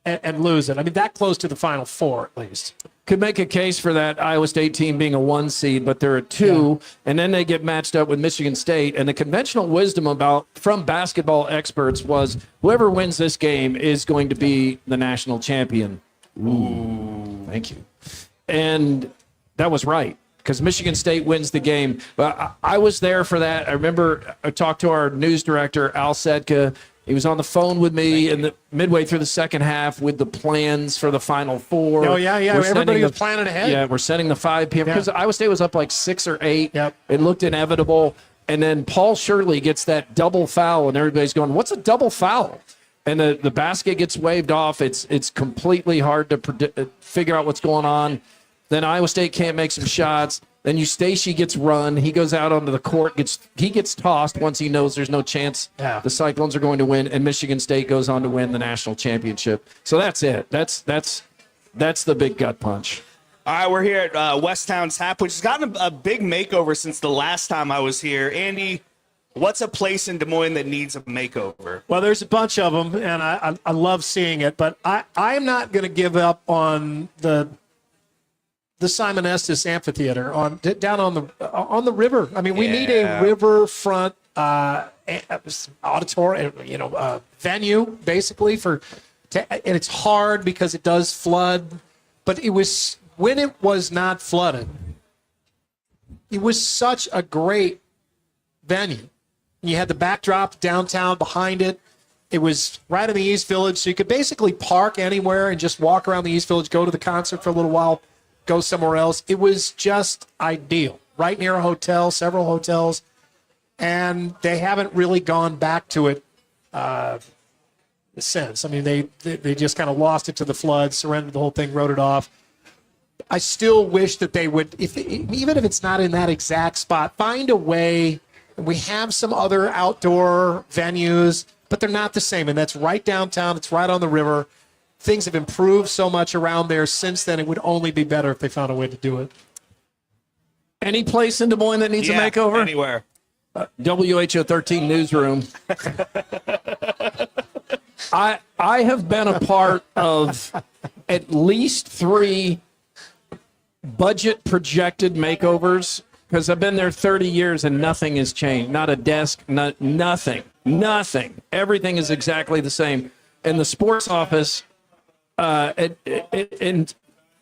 and lose it, I mean, that close to the Final Four at least. could make a case for that Iowa State team being a 1 seed, but they're a 2, and then they get matched up with Michigan State. And the conventional wisdom from basketball experts was whoever wins this game is going to be the national champion. Ooh, thank you. And that was right, because Michigan State wins the game. But I was there for that. I remember I talked to our news director, Al Sedka. He was on the phone with me midway through the second half with the plans for the Final Four. Oh, yeah. Everybody was planning ahead. Yeah, we're sending the 5 p.m. because Iowa State was up like 6 or 8. Yep. It looked inevitable. And then Paul Shirley gets that double foul, and everybody's going, what's a double foul? And the basket gets waved off. It's completely hard to figure out what's going on. Then Iowa State can't make some shots. Then Eustace gets run. He goes out onto the court. He gets tossed once he knows there's no chance the Cyclones are going to win, and Michigan State goes on to win the national championship. So that's it. That's the big gut punch. All right, we're here at Westtown Tap, which has gotten a big makeover since the last time I was here. Andy, what's a place in Des Moines that needs a makeover? Well, there's a bunch of them, and I love seeing it. But I'm not going to give up on the Simon Estes Amphitheater down on the river. I mean, we need a riverfront auditorium, venue basically and it's hard because it does flood. But it was when it was not flooded, it was such a great venue. You had the backdrop downtown behind it. It was right in the East Village, so you could basically park anywhere and just walk around the East Village, go to the concert for a little while, go somewhere else. It was just ideal. Right near a hotel, several hotels, and they haven't really gone back to it since. I mean, they just kind of lost it to the flood, surrendered the whole thing, wrote it off. I still wish that they would, even if it's not in that exact spot, find a way. We have some other outdoor venues, but they're not the same, and that's right downtown. It's right on the river. Things have improved so much around there since then. It would only be better if they found a way to do it. Any place in Des Moines that needs a makeover? Anywhere. WHO 13 newsroom. I have been a part of at least 3 budget projected makeovers because I've been there 30 years and nothing has changed. Not a desk, nothing. Everything is exactly the same. And the sports office, in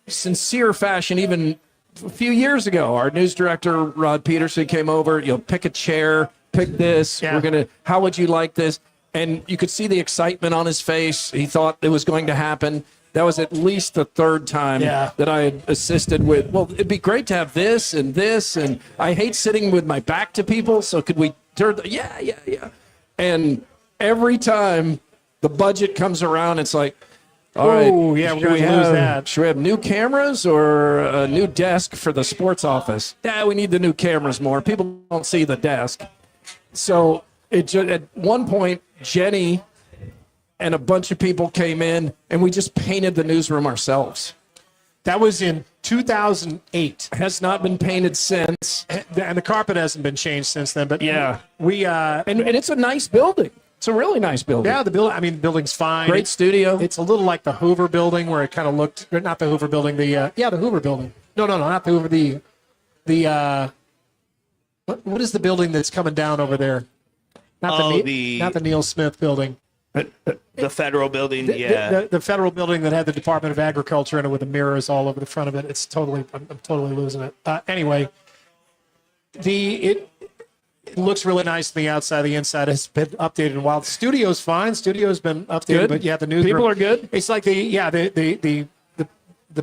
sincere fashion, even a few years ago, our news director, Rod Peterson, came over, pick a chair, pick this. How would you like this? And you could see the excitement on his face. He thought it was going to happen. That was at least the 3rd time that I had assisted with, well, it'd be great to have this, and I hate sitting with my back to people, so could we turn, yeah. And every time the budget comes around, it's like, all right, we're going to lose that. Should we have new cameras or a new desk for the sports office? Yeah, we need the new cameras more. People don't see the desk. So at one point, Jenny and a bunch of people came in, and we just painted the newsroom ourselves. That was in 2008. Has not been painted since. And the carpet hasn't been changed since then. But we and it's a nice building. It's a really nice building. Yeah, the building's fine. Great studio. It's a little like the Hoover building, where it kind of looked, not the Hoover building, the Hoover building. No, not the Hoover, what is the building that's coming down over there? Not the Neil Smith building. The federal building, the federal building that had the Department of Agriculture in it with the mirrors all over the front of it. It's totally, I'm totally losing it. Anyway, it looks really nice on the outside. The inside has been updated in a while. The studio's fine. Studio's been updated, but the newsroom. People are good. It's like the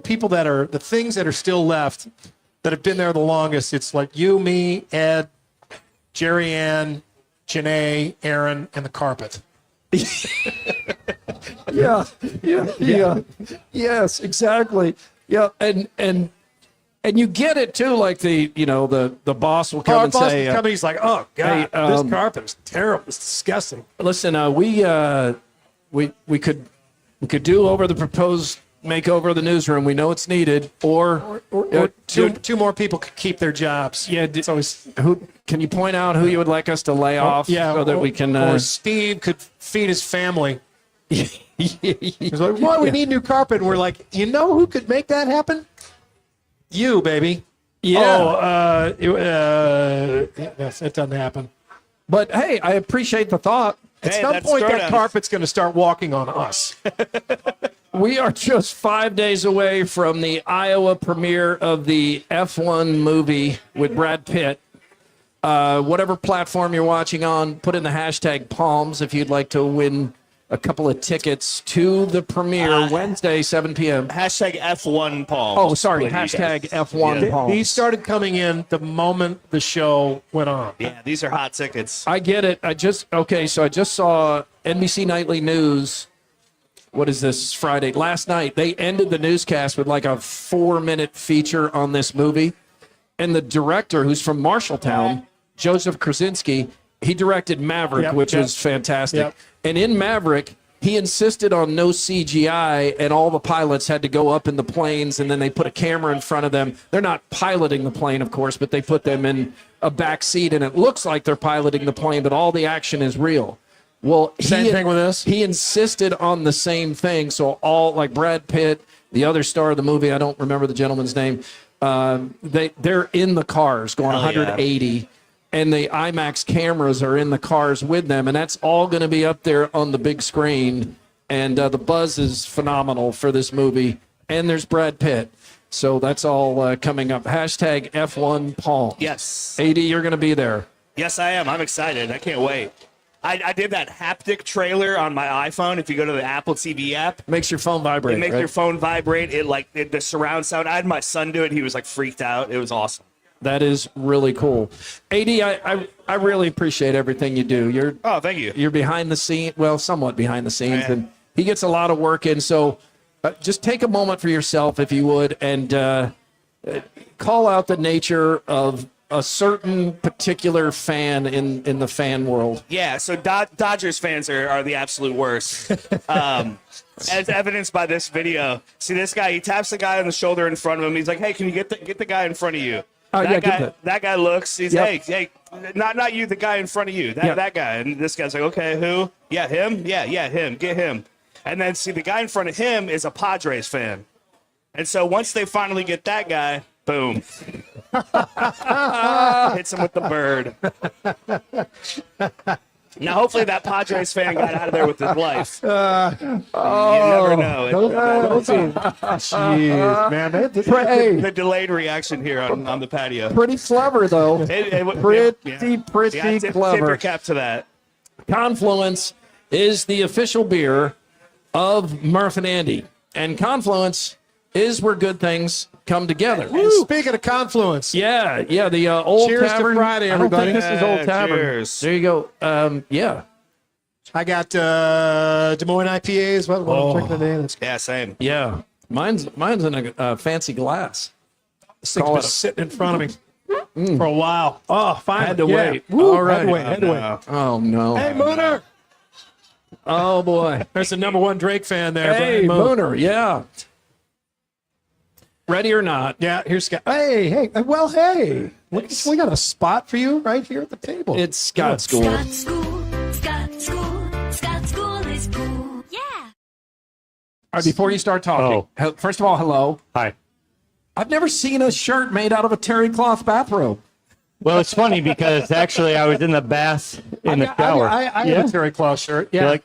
people that are, the things that are still left that have been there the longest. It's like you, me, Ed, Jerry Ann, Janae, Aaron, and the carpet. Yes, exactly. Yeah, and you get it too. Like the boss will come and say, he's like, oh god, this carpet is terrible. It's disgusting. Listen, we could do over the proposed makeover of the newsroom. We know it's needed, or two more people could keep their jobs. Yeah, it's always who. Can you point out who you would like us to lay off? Yeah, so that we can. Or Steve could feed his family. He's like, "Why we need new carpet?" And we're like, "You know who could make that happen? You, baby." Yeah. Yes, it doesn't happen. But hey, I appreciate the thought. At some point, that carpet's going to start walking on us. We are just 5 days away from the Iowa premiere of the F1 movie with Brad Pitt. Whatever platform you're watching on, put in the hashtag Palms if you'd like to win a couple of tickets to the premiere Wednesday, 7 p.m. Hashtag F1 Palms. Oh, sorry. Hashtag F1 Palms. These started coming in the moment the show went on. Yeah, these are hot tickets. I get it. So I just saw NBC Nightly News. What is this, Friday? Last night, they ended the newscast with like a 4-minute feature on this movie. And the director, who's from Marshalltown, Joseph Krasinski, he directed Maverick, which is fantastic. Yep. And in Maverick, he insisted on no CGI, and all the pilots had to go up in the planes, and then they put a camera in front of them. They're not piloting the plane, of course, but they put them in a back seat, and it looks like they're piloting the plane, but all the action is real. Well, same thing with this. He insisted on the same thing. So all like Brad Pitt, the other star of the movie, I don't remember the gentleman's name. They're in the cars going 180, and the IMAX cameras are in the cars with them, and that's all going to be up there on the big screen. And the buzz is phenomenal for this movie. And there's Brad Pitt. So that's all coming up. Hashtag F1 Palms. Yes. AD, you're going to be there. Yes, I am. I'm excited. I can't wait. I did that haptic trailer on my iPhone. If you go to the Apple TV app, makes your phone vibrate. It makes your phone vibrate. The surround sound. I had my son do it. He was like freaked out. It was awesome. That is really cool. AD, I really appreciate everything you do. Thank you. You're behind the scene, well, somewhat behind the scenes, and he gets a lot of work in. So just take a moment for yourself, if you would, and call out the nature of a certain particular fan in the fan world. Yeah, so Dodgers fans are the absolute worst. As evidenced by this video. See this guy, he taps the guy on the shoulder in front of him. He's like, "Hey, can you get the guy in front of you?" That guy looks, he's hey, not you, the guy in front of you. That guy. And this guy's like, "Okay, who? Yeah, him? Yeah, him. Get him." And then see the guy in front of him is a Padres fan. And so once they finally get that guy, boom. Hits him with the bird. Now, hopefully that Padres fan got out of there with his life. You never know. Jeez, man. The delayed reaction here on the patio. Pretty clever, though. Pretty clever. Tip cap to that. Confluence is the official beer of Murph and Andy. And Confluence is where good things come together. And speaking of Confluence. Yeah, the Old Cheers Tavern. to Friday, everybody. I don't think this is Old Tavern. Cheers. There you go. Yeah. I got Des Moines IPAs. What I'm drinking today. Yeah, same. Yeah. Mine's in a fancy glass. This thing's been sitting in front of me for a while. Oh, finally. Had to wait. Woo, All right. Had to wait. Oh, no. Hey, Mooner. Oh, boy. There's the #1 Drake fan there. Hey, Brian Mooner. Yeah. Ready or not? Yeah, here's Scott. Hey. Well, hey. We got a spot for you right here at the table. It's Scott School. Scott School is cool. Yeah. All right, before you start talking, first of all, hello. Hi. I've never seen a shirt made out of a terry cloth bathrobe. Well, it's funny because actually I was in the bath in the shower. I have a terry cloth shirt. Yeah,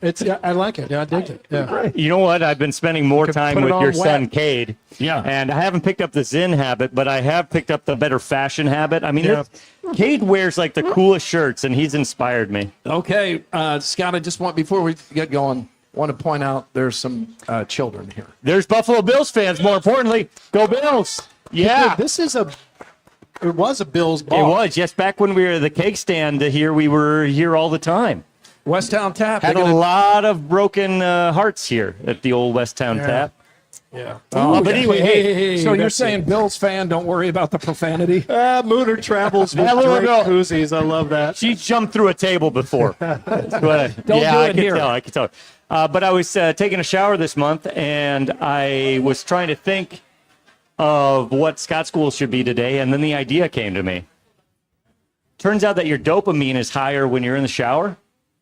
I like it. Yeah, I dig it. Yeah. You know what? I've been spending more time with your son, Cade. Yeah. And I haven't picked up the Zen habit, but I have picked up the better fashion habit. I mean, Cade wears like the coolest shirts, and he's inspired me. Okay, Scott, I just want, before we get going, want to point out there's some children here. There's Buffalo Bills fans, more importantly. Go Bills! Yeah. This is it was a Bills ball. It was. Yes, back when we were the cake stand here, we were here all the time. Westtown Tap. Had a lot of broken hearts here at the old Westtown Tap. Yeah. But anyway, hey, so you're saying Bills fan, don't worry about the profanity? Mooner travels with Drake koozies. I love that. She jumped through a table before. Don't do it here. I could tell. But I was taking a shower this month, and I was trying to think of what Scott School should be today, and then the idea came to me. Turns out that your dopamine is higher when you're in the shower,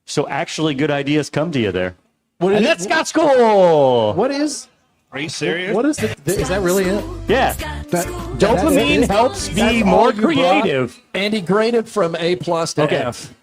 so actually good ideas come to you there. And that's Scott School. What is? Are you serious? What is it? Is that really it? Yeah. Dopamine helps be more creative. Andy, graded from A+ to Okay. F.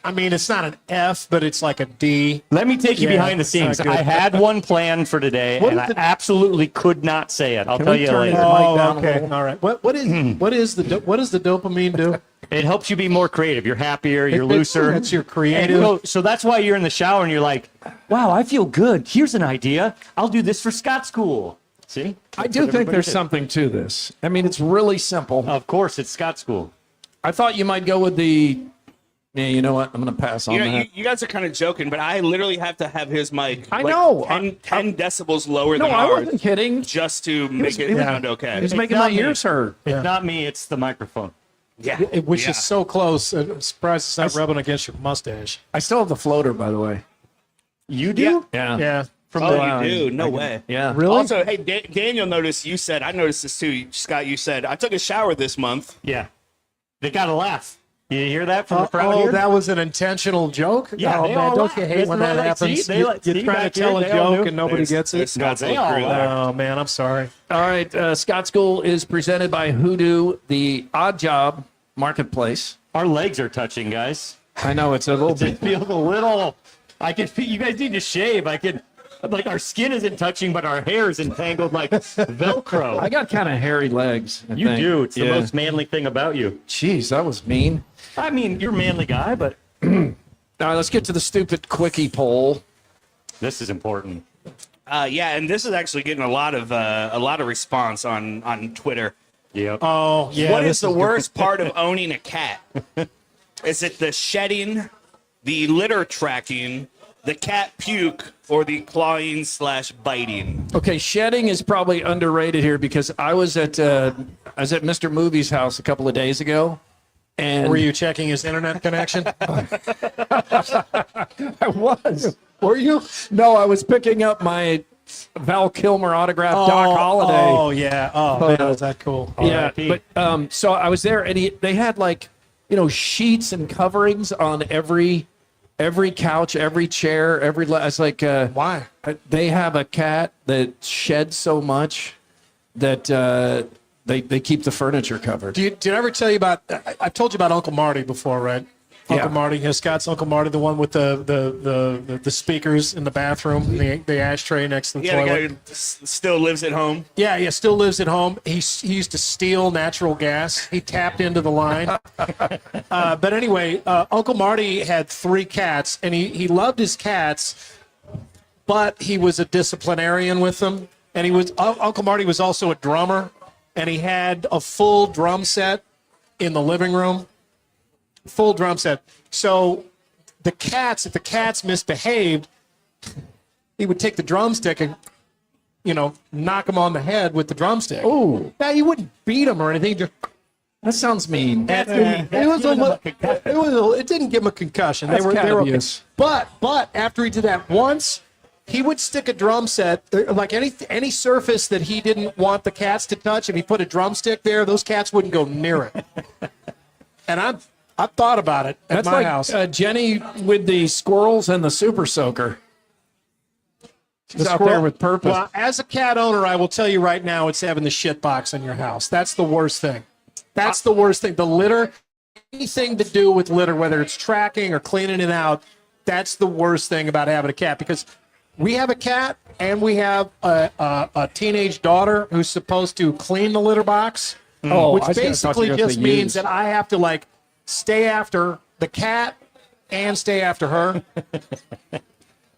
I mean, it's not an F, but it's like a D. Let me take you Yeah, behind the it's not scenes. good. I had one planned for today, What and is I absolutely could not say it. I'll Can tell we you turn later. his mic down a Okay, little? all right. What is the dopamine do? It helps you be more creative. You're happier. You're looser. That's your creative. And so that's why you're in the shower and you're like, wow, I feel good. Here's an idea. I'll do this for Scott School. See? I That's do what think everybody there's did. something to this. I mean, it's really simple. Of course, it's Scott School. I thought you might go with the. Yeah, you know what? I'm going to pass on You know, that. you guys are kind of joking, but I literally have to have his mic. I know. 10 decibels lower No, than I ours. wasn't kidding. Just to make it he was- sound okay. He's making my ears hurt. It's not me. It's the microphone. Yeah. Which is so close. I'm surprised it's not rubbing against your mustache. I still have the floater, by the way. You do? Yeah. Yeah. From Oh, the you do? No way. Yeah. Really? Also, hey, Daniel noticed you said, I noticed this too, Scott, you said, I took a shower this month. Yeah. They got to laugh. You hear that from the crowd Oh, here? that was an intentional joke? Yeah, oh, they man, all don't laugh. you hate Isn't when that that like, see? happens? They like- You're see trying to back tell here, a they all joke knew. and nobody gets it? There's Scott's they little all crew laugh. there. Oh, man, I'm sorry. All right. Scott School is presented by Hoodoo, the Odd Job Marketplace. Our legs are touching, guys. I know it's a little It bit. feels a little. I can feel. You guys need to shave. I can. Like our skin isn't touching, but our hair is entangled like Velcro. I got kind of hairy legs. I You think. do. It's the Yeah. most manly thing about you. Jeez, that was mean. I mean, you're a manly guy, but All right, let's get to the stupid quickie poll. this is important. Yeah, and this is actually getting a lot of response on Twitter. Yep. Oh, yeah. What this is the good. worst part of owning a cat? Is it the shedding, the litter tracking, the cat puke, or the clawing/biting? Okay, shedding is probably underrated here because I was at Mr. Movie's house a couple of days ago, and Were you checking his internet connection? I was. Were you? No, I was picking up my Val Kilmer autographed Doc Holliday. Oh, yeah. Oh, man, Photo. is that cool? Yeah, R.I.P. but so I was there, and they had like, sheets and coverings on every couch, every chair, every. I was like, Why? they have a cat that sheds so much that they keep the furniture covered. Did I ever tell you about? I've told you about Uncle Marty before, right? Uncle Yeah. Marty, Scott's Uncle Marty, the one with the speakers in the bathroom, the ashtray next to the Yeah, toilet. the guy who still lives at home. Yeah, still lives at home. He used to steal natural gas. He tapped into the line. But anyway, Uncle Marty had 3 cats, and he loved his cats, but he was a disciplinarian with them. And Uncle Marty was also a drummer, and he had a full drum set in the living room. Full drum set. So if the cats misbehaved, he would take the drumstick and knock them on the head with the drumstick. Ooh. Now, he wouldn't beat them or anything. Just That sounds mean. it didn't give him a concussion. That's cat okay. abuse. But after he did that once, he would stick a drum set like any surface that he didn't want the cats to touch. If he put a drumstick there, those cats wouldn't go near it. And I've thought about it at That's my like house. Jenny with the squirrels and the super soaker. She's out there with purpose. Well, as a cat owner, I will tell you right now, it's having the shit box in your house. That's the worst thing. That's the worst thing. The litter, anything to do with litter, whether it's tracking or cleaning it out, that's the worst thing about having a cat, because we have a cat and we have a teenage daughter who's supposed to clean the litter box, which basically just means that I have to stay after the cat and stay after her.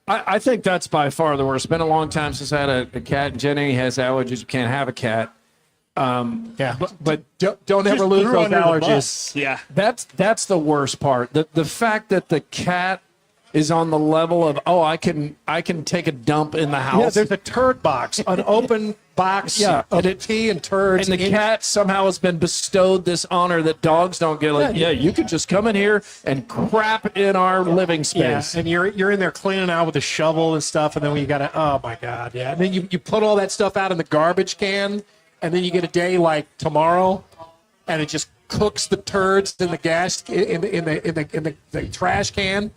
I think that's by far the worst. It's been a long time since I had a cat. Jenny has allergies. You can't have a cat. Yeah, but don't ever lose those allergies. Yeah, that's the worst part. The fact that the cat is on the level of I can take a dump in the house. Yeah, there's a turd box, an open box of pee and turds. And the cat somehow has been bestowed this honor that dogs don't get. You could just come in here and crap in our living space. Yeah, and you're in there cleaning out with a shovel and stuff, and then you got to, oh my God, yeah. And then you put all that stuff out in the garbage can, and then you get a day like tomorrow, and it just cooks the turds in the gas in the trash can.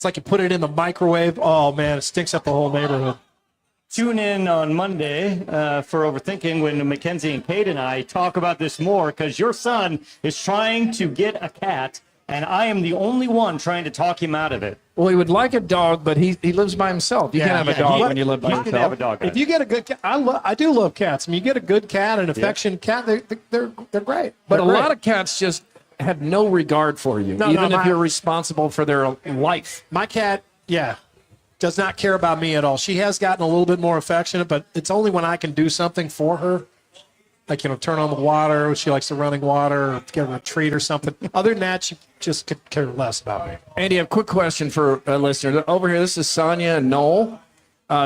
It's like you put it in the microwave. Oh, man, it stinks up the whole neighborhood. Tune in on Monday for Overthinking when Mackenzie and Kate and I talk about this more, because your son is trying to get a cat, and I am the only one trying to talk him out of it. Well, he would like a dog, but he lives by himself. You can't have a dog when you live by You yourself. can have a dog. If you get a good cat, I do love cats. I mean, you get a good cat, an affectionate cat, they're great. But They're a great. lot of cats just have no regard for you, No, even if my- you're responsible for their life. My cat, does not care about me at all. She has gotten a little bit more affectionate, but it's only when I can do something for her. Like, turn on the water. She likes the running water, or give her a treat or something. Other than that, she just could care less about me. Andy, a quick question for a listener. Over here, this is Sonia and Noel.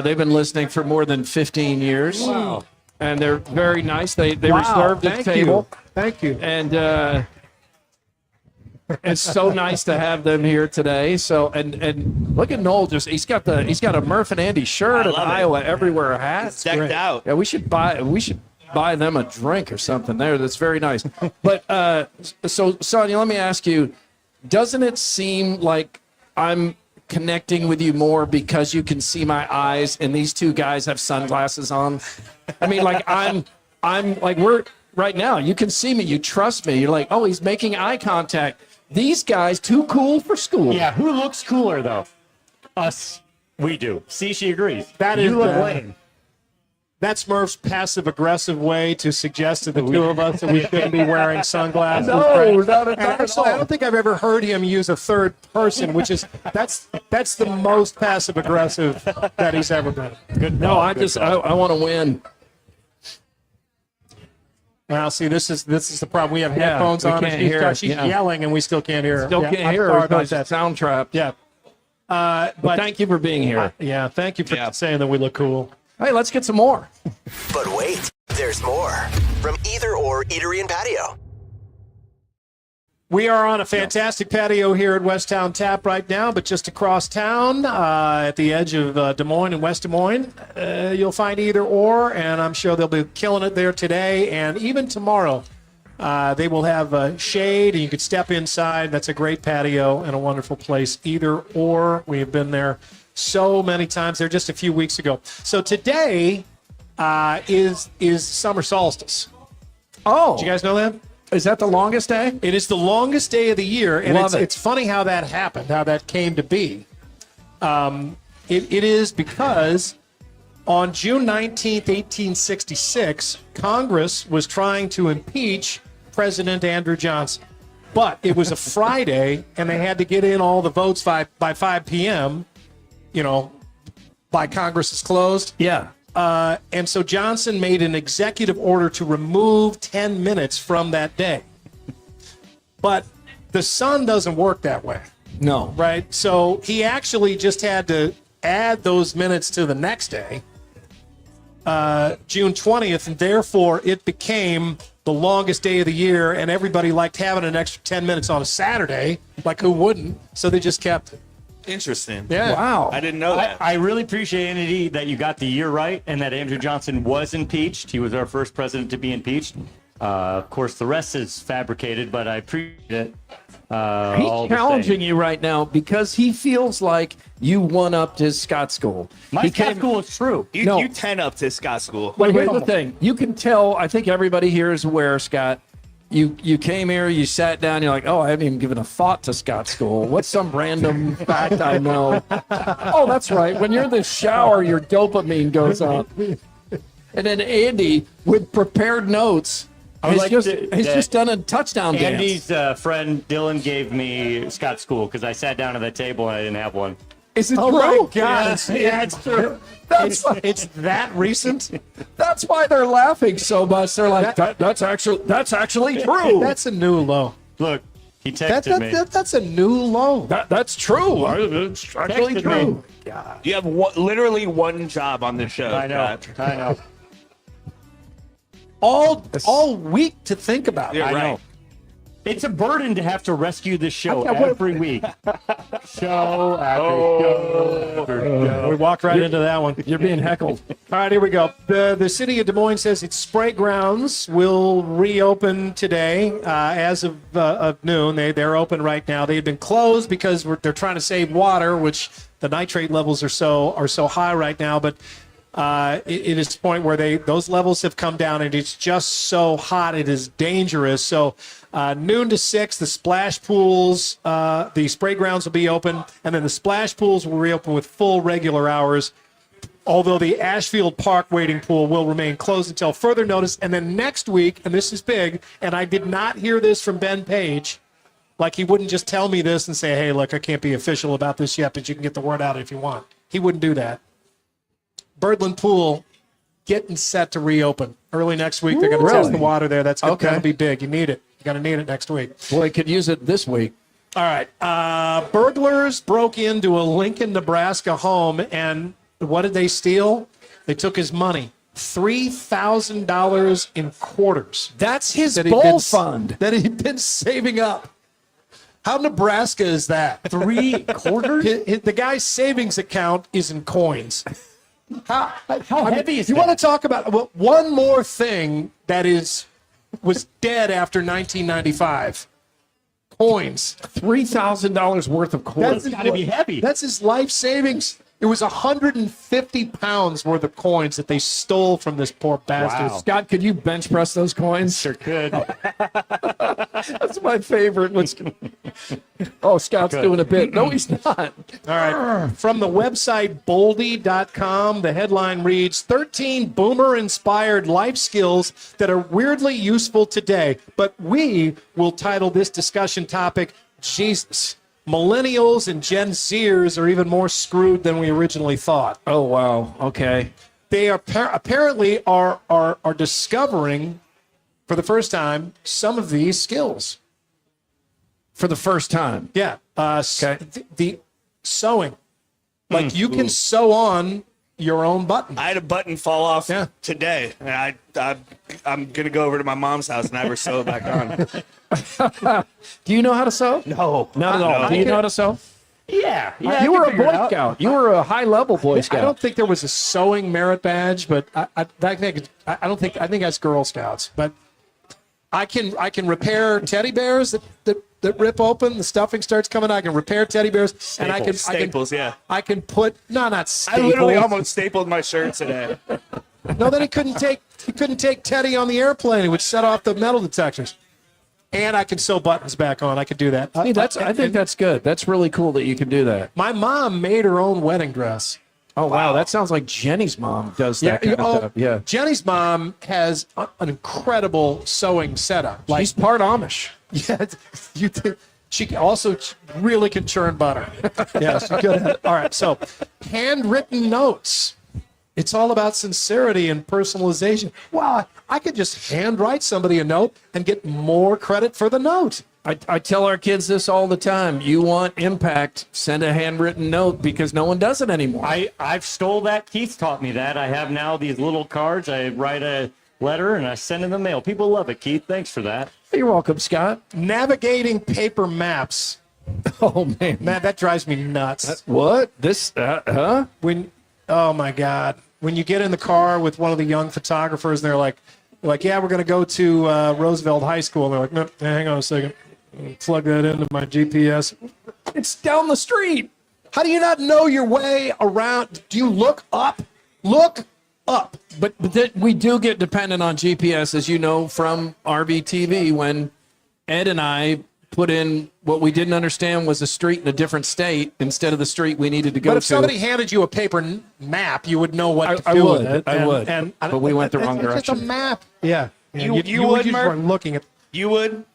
They've been listening for more than 15 years. Wow. And they're very nice. They Wow, reserved the thank table. you. Thank you. And it's so nice to have them here today. So and look at Noel, he's got a Murph and Andy shirt, I an love it. Iowa everywhere hat. It's decked out. Yeah, we should buy them a drink or something there. That's very nice. But so Sonia, let me ask you, doesn't it seem like I'm connecting with you more because you can see my eyes and these two guys have sunglasses on? I mean, like I'm like, we're right now, you can see me, you trust me. You're like, oh, he's making eye contact. These guys too cool for school. Yeah, who looks cooler, though? Us. We do. See, she agrees. That is you look the- lame. That's Murph's passive-aggressive way to suggest to the two of us that we shouldn't be wearing sunglasses. No, right? not And at actually, I all. don't think I've ever heard him use a third person, which is that's the most passive-aggressive that he's ever been. Good. No, I want to win. Now, see, this is the problem. We have Yeah, headphones we on. can't hear her. She's Yeah. yelling, and we still can't hear her. Still Yeah, can't I'm hear sorry her about because that. it's sound trap. Yeah. But thank you for being here. Yeah, thank you for saying that we look cool. Hey, let's get some more. But wait, there's more. From Either Or Eatery and Patio. We are on a fantastic patio here at Westtown Tap right now, but just across town at the edge of Des Moines and West Des Moines, you'll find Either Or, and I'm sure they'll be killing it there today and even tomorrow. They will have shade, and you could step inside. That's a great patio and a wonderful place. Either Or, we have been there so many times. There just a few weeks ago. So today is summer solstice. Oh. Did you guys know that? Is that the longest day? It is the longest day of the year, and Love it. it's funny how that happened, how that came to be. It is because on June 19th, 1866, Congress was trying to impeach President Andrew Johnson. But it was a Friday, and they had to get in all the votes by 5 p.m., by Congress is closed. Yeah. And so Johnson made an executive order to remove 10 minutes from that day. But the sun doesn't work that way, No. right? So he actually just had to add those minutes to the next day, June 20th, and therefore it became the longest day of the year, and everybody liked having an extra 10 minutes on a Saturday. Like, who wouldn't? So they just kept it. Interesting. Yeah. Wow. I didn't know that. I really appreciate, Andy, that you got the year right and that Andrew Johnson was impeached. He was our first president to be impeached. Of course, the rest is fabricated, but I appreciate it. He's challenging you right now because he feels like you one-upped his Scott School. My Scott School is true. You 10-upped his Scott School. But here's the thing. You can tell, I think everybody here is aware, Scott, you came here, you sat down, you're like, oh, I haven't even given a thought to Scott School. What's some random fact I know? Oh, that's right. When you're in the shower, your dopamine goes up. And then Andy, with prepared notes, he's just done a touchdown dance. Andy's friend Dylan gave me Scott School because I sat down at that table and I didn't have one. Is it Oh true? my God! Yeah, it's true. It's that recent. That's why they're laughing so much. They're like, that's actually true. That's a new low. Look, he texted me. That's a new low. That's true. It's actually Texted true. me. You have literally one job on this show. I know. Scott. I know. All week to think about. You're I right. know. It's a burden to have to rescue this show every week. Show after show after show. We walked right into that one. You're being heckled. All right, here we go. The city of Des Moines says its spray grounds will reopen today as of noon. They're open right now. They had been closed because they're trying to save water, which the nitrate levels are so high right now. But it is a point where those levels have come down, and it's just so hot it is dangerous. So noon to 6, the splash pools, the spray grounds will be open, and then the splash pools will reopen with full regular hours. Although the Ashfield Park wading pool will remain closed until further notice. And then next week, and this is big, and I did not hear this from Ben Page, like he wouldn't just tell me this and say, hey, look, I can't be official about this yet, but you can get the word out if you want. He wouldn't do that. Birdland Pool getting set to reopen. Early next week, they're going to test the water there. That's going to be big. You need it. You're going to need it next week. Well, they could use it this week. All right. Burglars broke into a Lincoln, Nebraska home, and what did they steal? They took his money. $3,000 in quarters. That's his bowl fund that he'd been saving up. How Nebraska is that? 3 quarters? The guy's savings account is in coins. How heavy is you that? want to talk about one more thing that was dead after 1995? Coins. $3,000 worth of coins. That's got to be heavy. That's his life savings. It was 150 pounds worth of coins that they stole from this poor bastard. Wow. Scott, could you bench press those coins? Sure could. That's my favorite. Oh, Scott's doing a bit. No, he's not. All right. From the website boldy.com, the headline reads 13 boomer-inspired life skills that are weirdly useful today. But we will title this discussion topic, Jesus. Millennials and Gen Zers are even more screwed than we originally thought. Oh, wow. Okay. They are apparently are discovering for the first time some of these skills. For the first time? Yeah. The sewing. Like you can sew on your own button. I had a button fall off today, and I'm going to go over to my mom's house and have her sew it back on. Do you know how to sew? No. Not at all. No. Do you know how to sew? Yeah. You were a Boy Scout. You were a high-level Boy Scout. I don't think there was a sewing merit badge, but I think that's Girl Scouts. But I can repair teddy bears that rip open. The stuffing starts coming. I can repair teddy bears, and I can put not staples. I literally almost stapled my shirt today. No, then he couldn't take Teddy on the airplane, which set off the metal detectors. And I can sew buttons back on. I could do that. I think that's good. That's really cool that you can do that. My mom made her own wedding dress. Oh, wow. That sounds like Jenny's mom does that kind of stuff. Yeah. Jenny's mom has an incredible sewing setup. She's part Amish. Yeah. You think she also really can churn butter. Yes. Good. All right. So, handwritten notes. It's all about sincerity and personalization. Wow, I could just handwrite somebody a note and get more credit for the note. I tell our kids this all the time. You want impact, send a handwritten note because no one does it anymore. I've stole that. Keith taught me that. I have now these little cards. I write a letter and I send in the mail. People love it, Keith. Thanks for that. You're welcome, Scott. Navigating paper maps. Oh, man. That drives me nuts. What? Oh, my God. When you get in the car with one of the young photographers, and they're like, yeah, we're going to go to Roosevelt High School. And they're like, no, hang on a second. Plug that into my GPS. It's down the street. How do you not know your way around? Do you look up? Look up. But we do get dependent on GPS, as you know, from RBTV, when Ed and I put in what we didn't understand was a street in a different state instead of the street we needed to go to. But if somebody handed you a paper map, you would know what to do with it. I would. But we went the wrong direction. It's a map. Yeah. You would, Murph? Looking at. You would?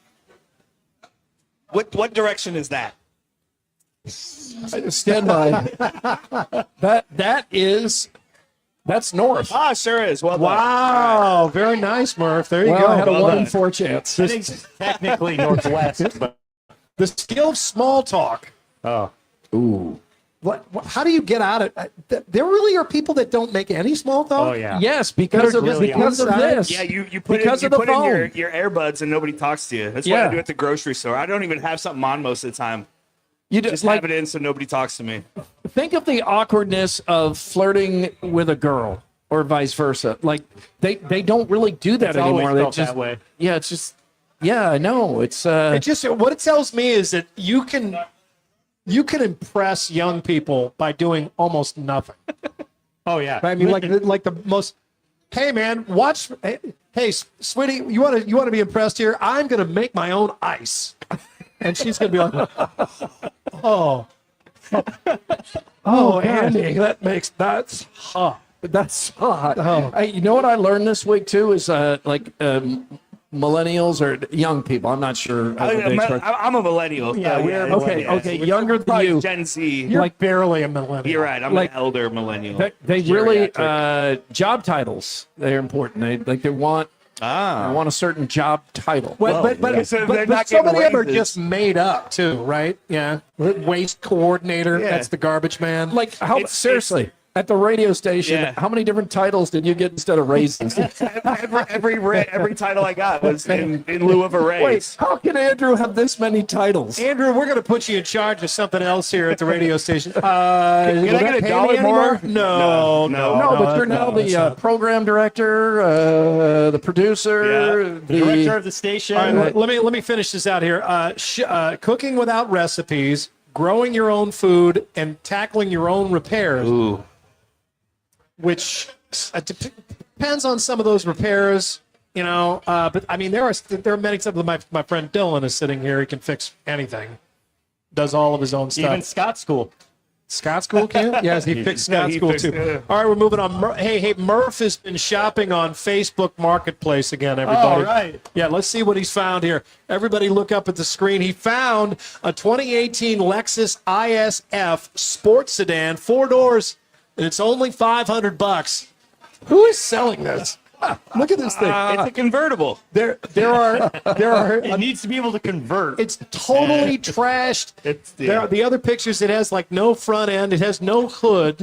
What direction is that? Stand by. That's north. Ah, sure is. Well done. Wow, very nice, Murph. There you go. I had a 1 in 4 chance. I think it's technically northwest, but the skill of small talk. Oh. Ooh. How do you get out of there? Really are people that don't make any small talk? Oh yeah. Yes, because of this. Yeah, you put because in, of the put in phone. your earbuds and nobody talks to you. That's what I do at the grocery store. I don't even have something on most of the time. You Just have it in so nobody talks to me. Think of the awkwardness of flirting with a girl or vice versa. Like they don't really do that It's always anymore. They felt just that way. Yeah, it's just I know. It's It just what it tells me is that you can impress young people by doing almost nothing. Oh yeah. I mean, like the most. Hey man, watch. Hey, sweetie, you want to be impressed here? I'm gonna make my own ice, and she's gonna be like, oh, Andy, that's hot. That's hot. Oh. Hey, you know what I learned this week too is millennials or young people. I'm not sure. I'm a millennial. Okay, younger than you. Gen Z. You're like barely a millennial. You're right. I'm an elder millennial. They really job titles. They're important. They want a certain job title. But so many of them are just made up too, right? Yeah, waste coordinator. Yeah. That's the garbage man. Like seriously. At the radio station, how many different titles did you get instead of raises? every title I got was in lieu of a raise. Wait, how can Andrew have this many titles? Andrew, we're going to put you in charge of something else here at the radio station. Can I get $1 more? No, but you're now the program director, the producer, the director of the station. All right, let me finish this out here. Cooking without recipes, growing your own food, and tackling your own repairs. Ooh. Which depends on some of those repairs, but I mean, there are many examples. My friend Dylan is sitting here. He can fix anything. Does all of his own stuff. Even Scott School. Scott School can? Yes, he fixed Scott School too. All right, we're moving on. Hey, Murph has been shopping on Facebook Marketplace again, everybody. All right. Yeah, let's see what he's found here. Everybody look up at the screen. He found a 2018 Lexus ISF sports sedan, 4 doors, and it's only $500. Who is selling this? Look at this thing. It's a convertible. There are. It needs to be able to convert. It's totally trashed. The other pictures, it has like no front end. It has no hood.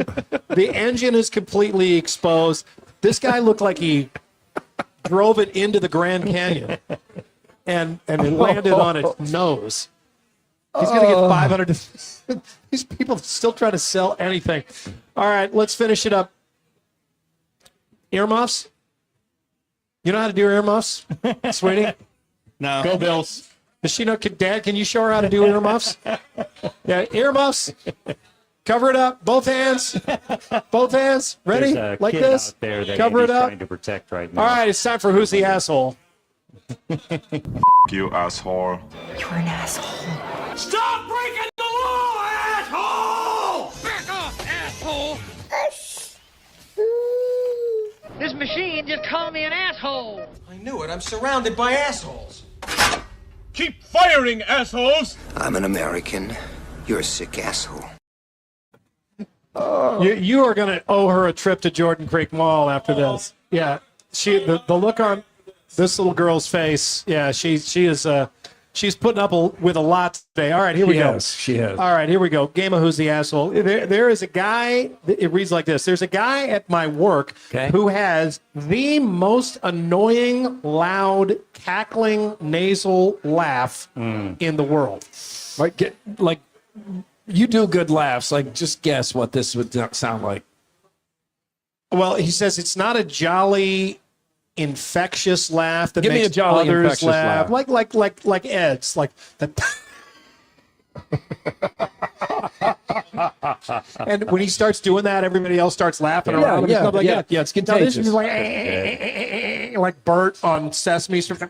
The engine is completely exposed. This guy looked like he drove it into the Grand Canyon and it landed on its nose. He's going to get 500. These people still trying to sell anything. All right, let's finish it up. Earmuffs? You know how to do earmuffs, sweetie? No. Go Bills. Does she know? Dad, can you show her how to do earmuffs? Yeah, earmuffs. Cover it up. Both hands. Both hands. Ready? There's a Like kid this. out there that Cover it Andy's up. trying to protect right now. All right, it's time for Who's the Asshole? You asshole. You're an asshole. Stop breaking the law, asshole! Back off, asshole! This machine just called me an asshole. I knew it. I'm surrounded by assholes. Keep firing, assholes! I'm an American. You're a sick asshole. You are going to owe her a trip to Jordan Creek Mall after this. Yeah, the look on this little girl's face. Yeah, she is she's putting up with a lot today. All right, here we go. She has. All right, here we go. Game of Who's the Asshole. There is a guy. It reads like this. There's a guy at my work who has the most annoying, loud, cackling, nasal laugh in the world. Like you do good laughs. Like, just guess what this would sound like. Well, he says it's not a jolly, infectious laugh that Give me makes a jolly, others infectious laugh. like Ed's, like the. And when he starts doing that, everybody else starts laughing around him and stuff like that. Yeah, it's Now, this contagious. is like Bert on Sesame Street.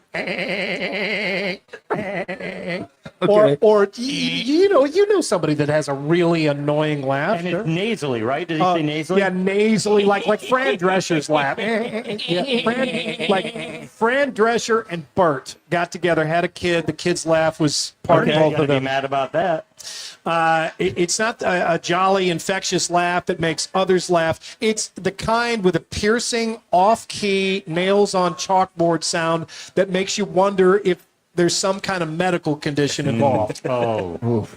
Or you know somebody that has a really annoying laugh. And it's nasally, right? Did he say nasally? Yeah, nasally, like Fran Drescher's laugh. Fran Drescher and Bert got together, had a kid. The kid's laugh was part of both of them. Be mad about that. It's not a jolly, infectious laugh that makes others laugh. It's the kind with a piercing, off-key, nails on chalkboard sound that makes you wonder if there's some kind of medical condition involved. Oh.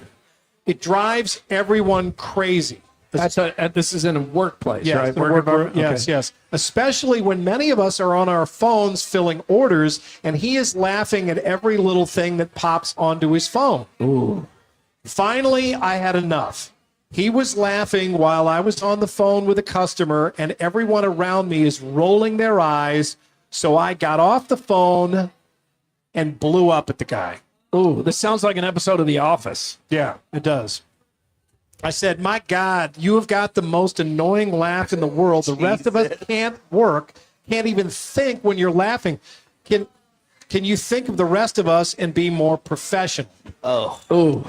It drives everyone crazy. This is in a workplace, Yes, right? the work- yes, yes. Especially when many of us are on our phones filling orders, and he is laughing at every little thing that pops onto his phone. Ooh. Finally, I had enough. He was laughing while I was on the phone with a customer, and everyone around me is rolling their eyes. So I got off the phone and blew up at the guy. Ooh, this sounds like an episode of The Office. Yeah, it does. I said, my God, you have got the most annoying laugh in the world. The rest of us can't work, can't even think when you're laughing. Can you think of the rest of us and be more professional? Oh. Ooh.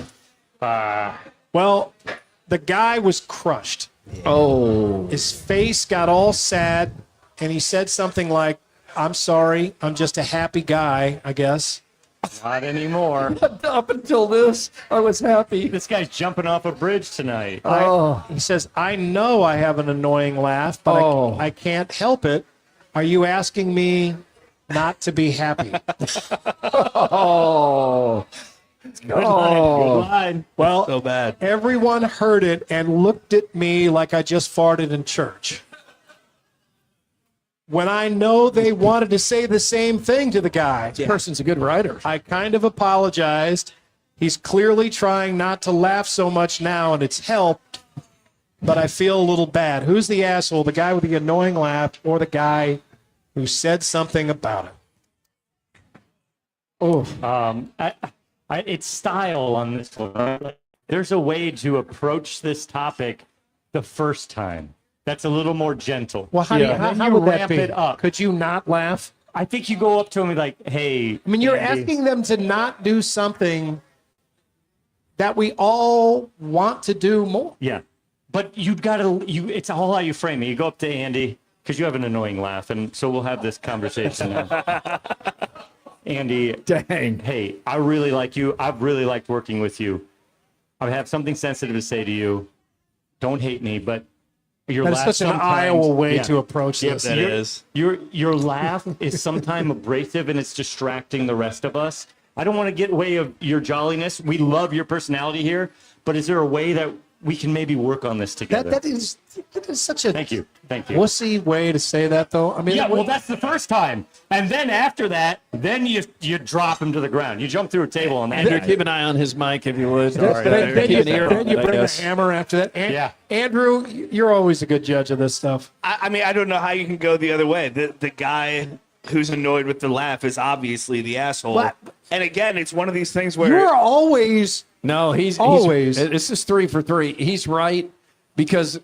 Well, the guy was crushed. Oh. His face got all sad, and he said something like, I'm sorry, I'm just a happy guy, I guess. Not anymore. Up until this, I was happy. This guy's jumping off a bridge tonight. He says, I know I have an annoying laugh, but I can't help it. Are you asking me not to be happy? Oh. Good line. Well, so bad. Everyone heard it and looked at me like I just farted in church. When I know they wanted to say the same thing to the guy. This person's a good writer. I kind of apologized. He's clearly trying not to laugh so much now, and it's helped, but I feel a little bad. Who's the asshole, the guy with the annoying laugh or the guy who said something about it? Oh, it's style on this one. Right? Like, there's a way to approach this topic the first time that's a little more gentle. Well, how you would that ramp be? it up. Could you not laugh? I think you go up to him and be like, hey. I mean, you're Andy. asking them to not do something that we all want to do more. Yeah. But it's all how you frame it. You go up to Andy, because you have an annoying laugh, and so we'll have this conversation now. Andy, dang. Hey, I really like you. I've really liked working with you. I have something sensitive to say to you. Don't hate me, but your That is laugh such an sometimes- Iowa way Yeah. to approach this. That is. Your laugh is sometimes abrasive and it's distracting the rest of us. I don't want to get in the way of your jolliness. We love your personality here, but is there a way that we can maybe work on this together? That is such a Thank you. wussy way to say that, though. I mean, Yeah, well, that's the first time, and then after that, then you drop him to the ground. You jump through a table on that. Andrew, guy. keep an eye on his mic if you would. then Keep an ear on you it, I bring the guess. hammer after that. Yeah. Andrew, you're always a good judge of this stuff. I mean, I don't know how you can go the other way. The guy who's annoyed with the laugh is obviously the asshole. What? And again, it's one of these things where You're always No, he's Always. This is 3 for 3. He's right because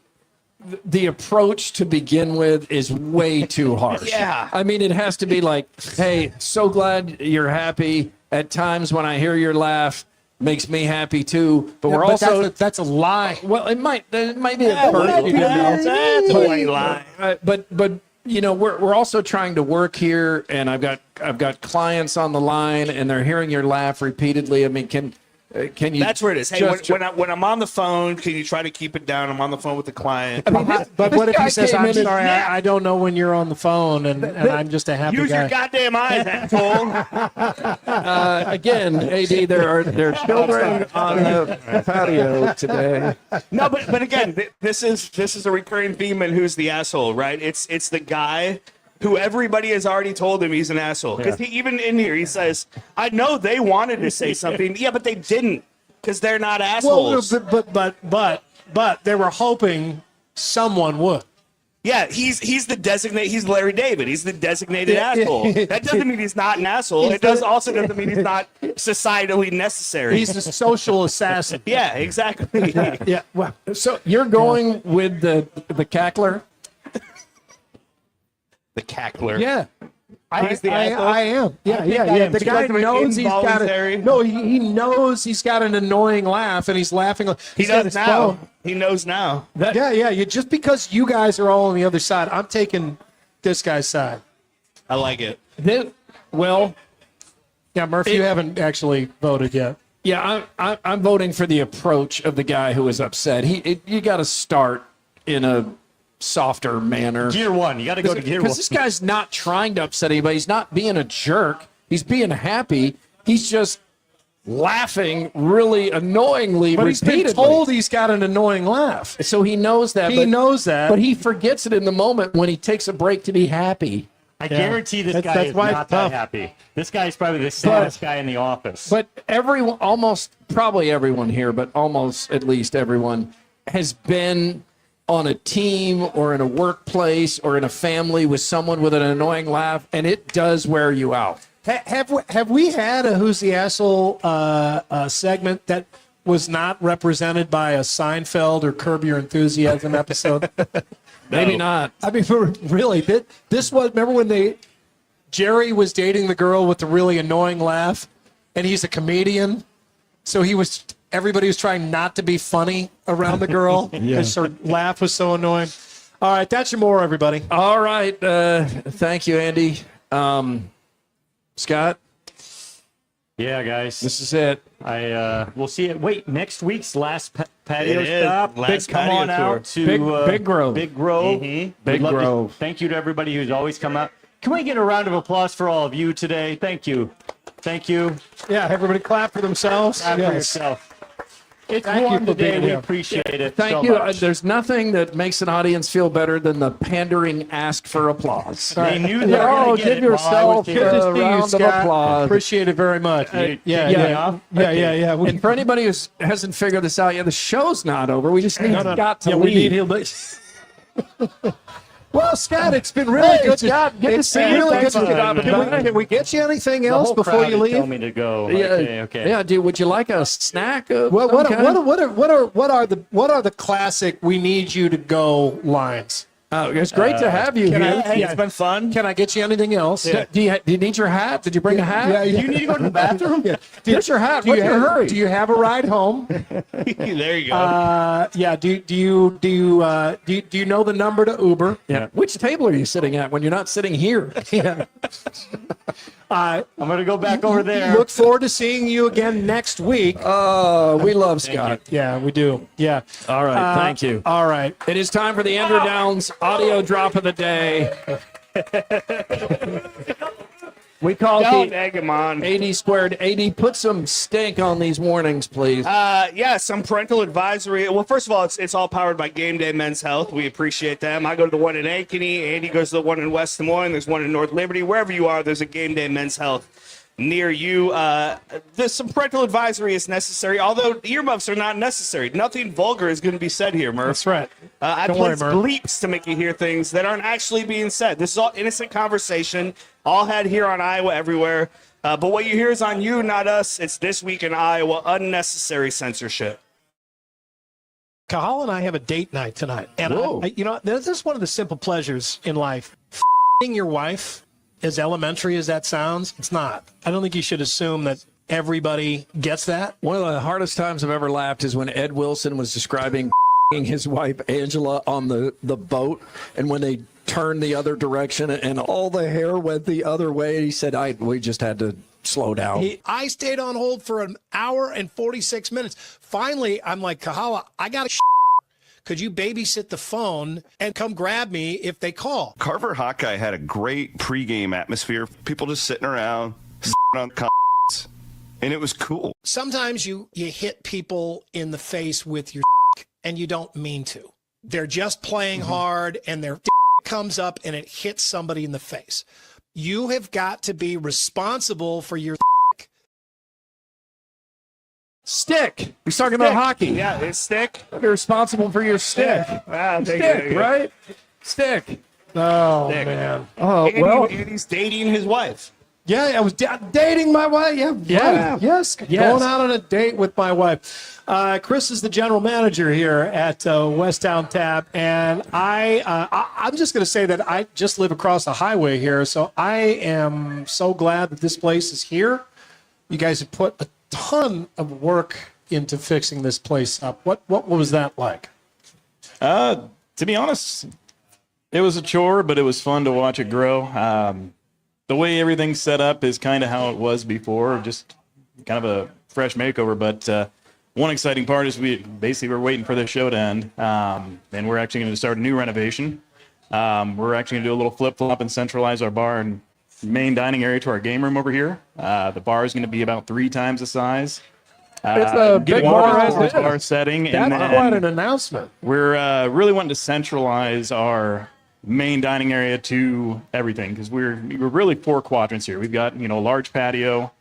the approach to begin with is way too harsh. Yeah. I mean, it has to be like, hey, so glad you're happy. At times when I hear your laugh, makes me happy too. But we're also that's a lie. well, it might be a well, first. You don't know. that's a white lie. But you know, we're also trying to work here, and I've got clients on the line, and they're hearing your laugh repeatedly. I mean, can you? That's where it is. Hey, just- when I'm on the phone, can you try to keep it down? I'm on the phone with the client. I mean, but what if guy he says, came I'm in and- sorry, Yeah. I don't know when you're on the phone, and I'm just a happy Use guy. your goddamn eyes, asshole. Again, AD, there are children on the patio today. No, but again, this is a recurring theme in Who's the Asshole, right? It's the guy who everybody has already told him he's an asshole. Because he even in here, he says, I know they wanted to say something. Yeah, but they didn't because they're not assholes. Well, but they were hoping someone would. Yeah, he's the designate. He's Larry David. He's the designated asshole. That doesn't mean he's not an asshole. It also doesn't mean he's not societally necessary. He's the social assassin. Yeah, exactly. Yeah. Well, So you're going with the cackler? The cackler. yeah. He's the asshole? I am. Yeah, think I yeah. am The too. guy Because of an knows he's got involuntary- it. No, he knows he's got an annoying laugh, and he's laughing. He He's got knows his now. phone. He knows now. Yeah. Just because you guys are all on the other side, I'm taking this guy's side. I like it. Well, Yeah, Murph, you haven't actually voted yet. yeah, I'm voting for the approach of the guy who is upset. You got to start in a softer manner. Gear 1. You got to go to gear 1. Because this guy's not trying to upset anybody. He's not being a jerk. He's being happy. He's just laughing really annoyingly But he's repeatedly. been told he's got an annoying laugh. So he knows that. He knows that. But he forgets it in the moment when he takes a break to be happy. I guarantee this guy is not that happy. This guy is probably the saddest guy in the office. But everyone, almost, probably everyone here, but almost at least everyone has been on a team or in a workplace or in a family with someone with an annoying laugh, and it does wear you out. Have we had a Who's the Asshole segment that was not represented by a Seinfeld or Curb Your Enthusiasm episode? Maybe not. I mean, really, this was, remember when Jerry was dating the girl with the really annoying laugh, and he's a comedian, so everybody was trying not to be funny around the girl because her laugh was so annoying. All right, that's your more, everybody. All right, thank you, Andy. Scott? Yeah, guys. This is it. We'll see it. Wait, next week's last patio It is. stop. Last Come patio on tour. out to Big Grove. Big Grove. Mhm. Big We'd love to Grove. thank you to everybody who's always come out. Can we get a round of applause for all of you today? Thank you. Thank you. Yeah, everybody clap for themselves. Clap for Yes. yourself. It's Thank you warm for today. being We here. appreciate it. Thank so you. much. There's nothing that makes an audience feel better than the pandering ask for applause. They knew they were gonna get give it while I was yourself here. a round of applause. Appreciate it very much. Yeah. And for anybody who hasn't figured this out yet, the show's not over. We just need Scott to Yeah, leave. we need him. Well, Scott, it's been really good. Scott, good to it's see been you. really Thanks good. for stopping by. Can we get you anything The else whole before crowd you is leave? telling me to go. Yeah, Okay. yeah, dude. Would you like a snack? Of What some kind? are the classic "We need you to go" lines? Oh, it's great to have you Can here. I- It's been fun. Can I get you anything else? Do you need your hat? Did you bring a hat? Yeah, Do you need to go to the bathroom? Get your hat. Do What's you your have, hurry? do you have a ride home? There you go. Yeah. Do you know the number to Uber? Yeah. Which table are you sitting at when you're not sitting here? Yeah. I'm going to go back over there. Look forward to seeing you again next week. Oh, we love Scott. Yeah, we do. Yeah. All right. Thank you. All right. It is time for the Andrew Downs audio drop of the day. We call Don't it egg him on. 80 squared 80. Put some stink on these warnings, please. Yeah, some parental advisory. Well, first of all, it's all powered by Game Day Men's Health. We appreciate them. I go to the one in Ankeny. Andy goes to the one in West Des Moines. There's one in North Liberty. Wherever you are, there's a Game Day Men's Health near you. There's some parental advisory is necessary, although earmuffs are not necessary. Nothing vulgar is going to be said here, Murph. That's right. I Don't worry, place Murph. bleeps to make you hear things that aren't actually being said. This is all innocent conversation, all had here on Iowa Everywhere. But what you hear is on you, not us. It's This Week in Iowa, unnecessary censorship. Kahal and I have a date night tonight. And this is one of the simple pleasures in life. F***ing your wife, as elementary as that sounds, it's not. I don't think you should assume that everybody gets that. One of the hardest times I've ever laughed is when Ed Wilson was describing his wife Angela on the boat, and when they turned the other direction and all the hair went the other way, he said, we just had to slow down. I stayed on hold for an hour and 46 minutes. Finally, I'm like, Kahala, I got to could you babysit the phone and come grab me if they call? Carver Hawkeye had a great pregame atmosphere. People just sitting around on and it was cool. Sometimes you hit people in the face with your and you don't mean to. They're just playing hard and their comes up and it hits somebody in the face. You have got to be responsible for your stick. He's talking about hockey. Yeah, it's stick. You're responsible for your stick. Ah, Stick, right? Stick. Oh, Stick. man. Oh, And he's dating his wife. Yeah, I was dating my wife. Yeah. Right. Yes. Going out on a date with my wife. Chris is the general manager here at Westtown Tap, and I'm just going to say that I just live across the highway here, so I am so glad that this place is here. You guys have put a ton of work into fixing this place up. What was that like? To be honest, it was a chore, but it was fun to watch it grow. The way everything's set up is kind of how it was before, just kind of a fresh makeover. But one exciting part is we're waiting for the show to end, and we're actually going to start a new renovation. We're actually going to do a little flip-flop and centralize our bar and main dining area to our game room over here. The bar is going to be about 3 times the size. It's a big bar as it is. Bar setting. That's And then quite an announcement. we're really wanting to centralize our main dining area to everything because we're really 4 quadrants here. We've got, a large patio,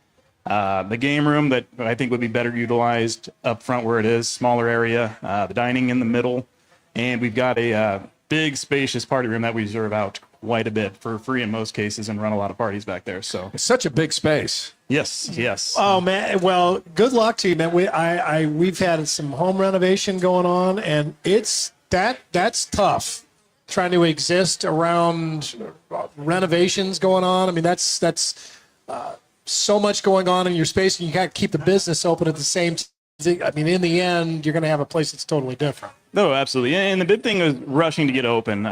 the game room that I think would be better utilized up front where it is, smaller area, the dining in the middle, and we've got a big spacious party room that we reserve out quite a bit for free in most cases and run a lot of parties back there. So It's such a big space. yes. Oh man, well, good luck to you, man. We've had some home renovation going on, and that's tough. Trying to exist around renovations going on. I mean, that's so much going on in your space, and you got to keep the business open at the same time. I mean, in the end, you're going to have a place that's totally different. No, absolutely. And the big thing was rushing to get open.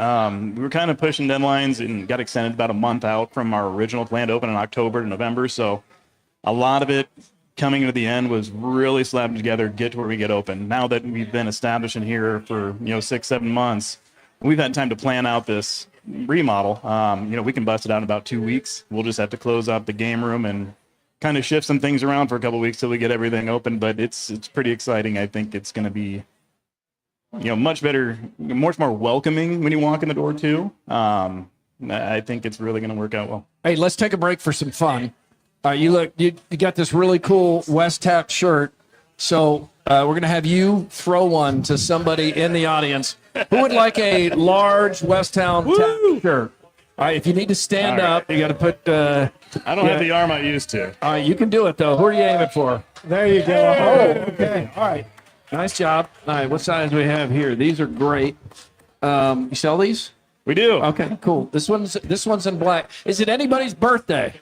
We were kind of pushing deadlines and got extended about a month out from our original plan to open in October to November. So a lot of it coming to the end was really slapping together, get to where we get open. Now that we've been established in here for, 6-7 months, we've had time to plan out this remodel. We can bust it out in about 2 weeks. We'll just have to close up the game room and kind of shift some things around for a couple of weeks till we get everything open. But it's pretty exciting. I think it's going to be, much better, much more welcoming when you walk in the door too. I think it's really going to work out well. Hey, let's take a break for some fun. You got this really cool West Tap shirt. So we're going to have you throw one to somebody in the audience. Who would like a large West Town Tap shirt? All right, if you need to stand up, you got to put. I don't have the arm I used to. All right, you can do it though. Who are you aiming for? There you go. Oh, okay. All right. Nice job. All right, what size do we have here? These are great. You sell these? We do. Okay, cool. This one's in black. Is it anybody's birthday?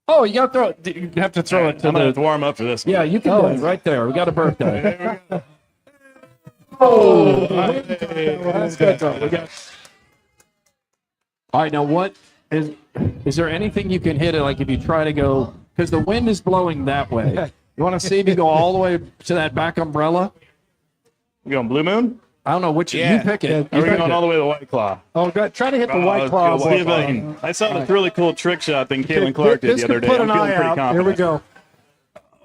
Oh, you got to throw it. You have to throw it. I'm going to have to warm up for this. Yeah, you can do it right there. We got a birthday. Oh, that's good. All right, now what is there anything you can hit it like if you try to go, because the wind is blowing that way. You want to see if you go all the way to that back umbrella? You going Blue Moon? I don't know which you pick it. Are we going all the way to the White Claw? Oh, good. Try to hit the White Claw. See if I can. I saw this really cool trick shot thing Caitlin Clark did the other day. Put I'm an feeling eye pretty out. confident. Here we go.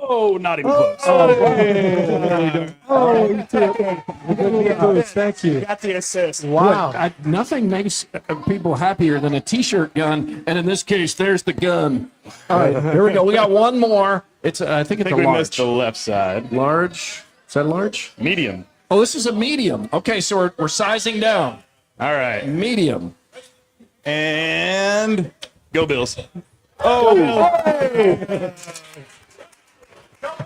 Oh, not even close. You did. Thank you. Got the assist. Wow. Look, nothing makes people happier than a T-shirt gun, and in this case, there's the gun. All right, here we go. We got one more. I think it's a we large. missed the left side. Large. Is that large? Medium. Oh, this is a medium. Okay, so we're sizing down. All right. Medium. And go Bills.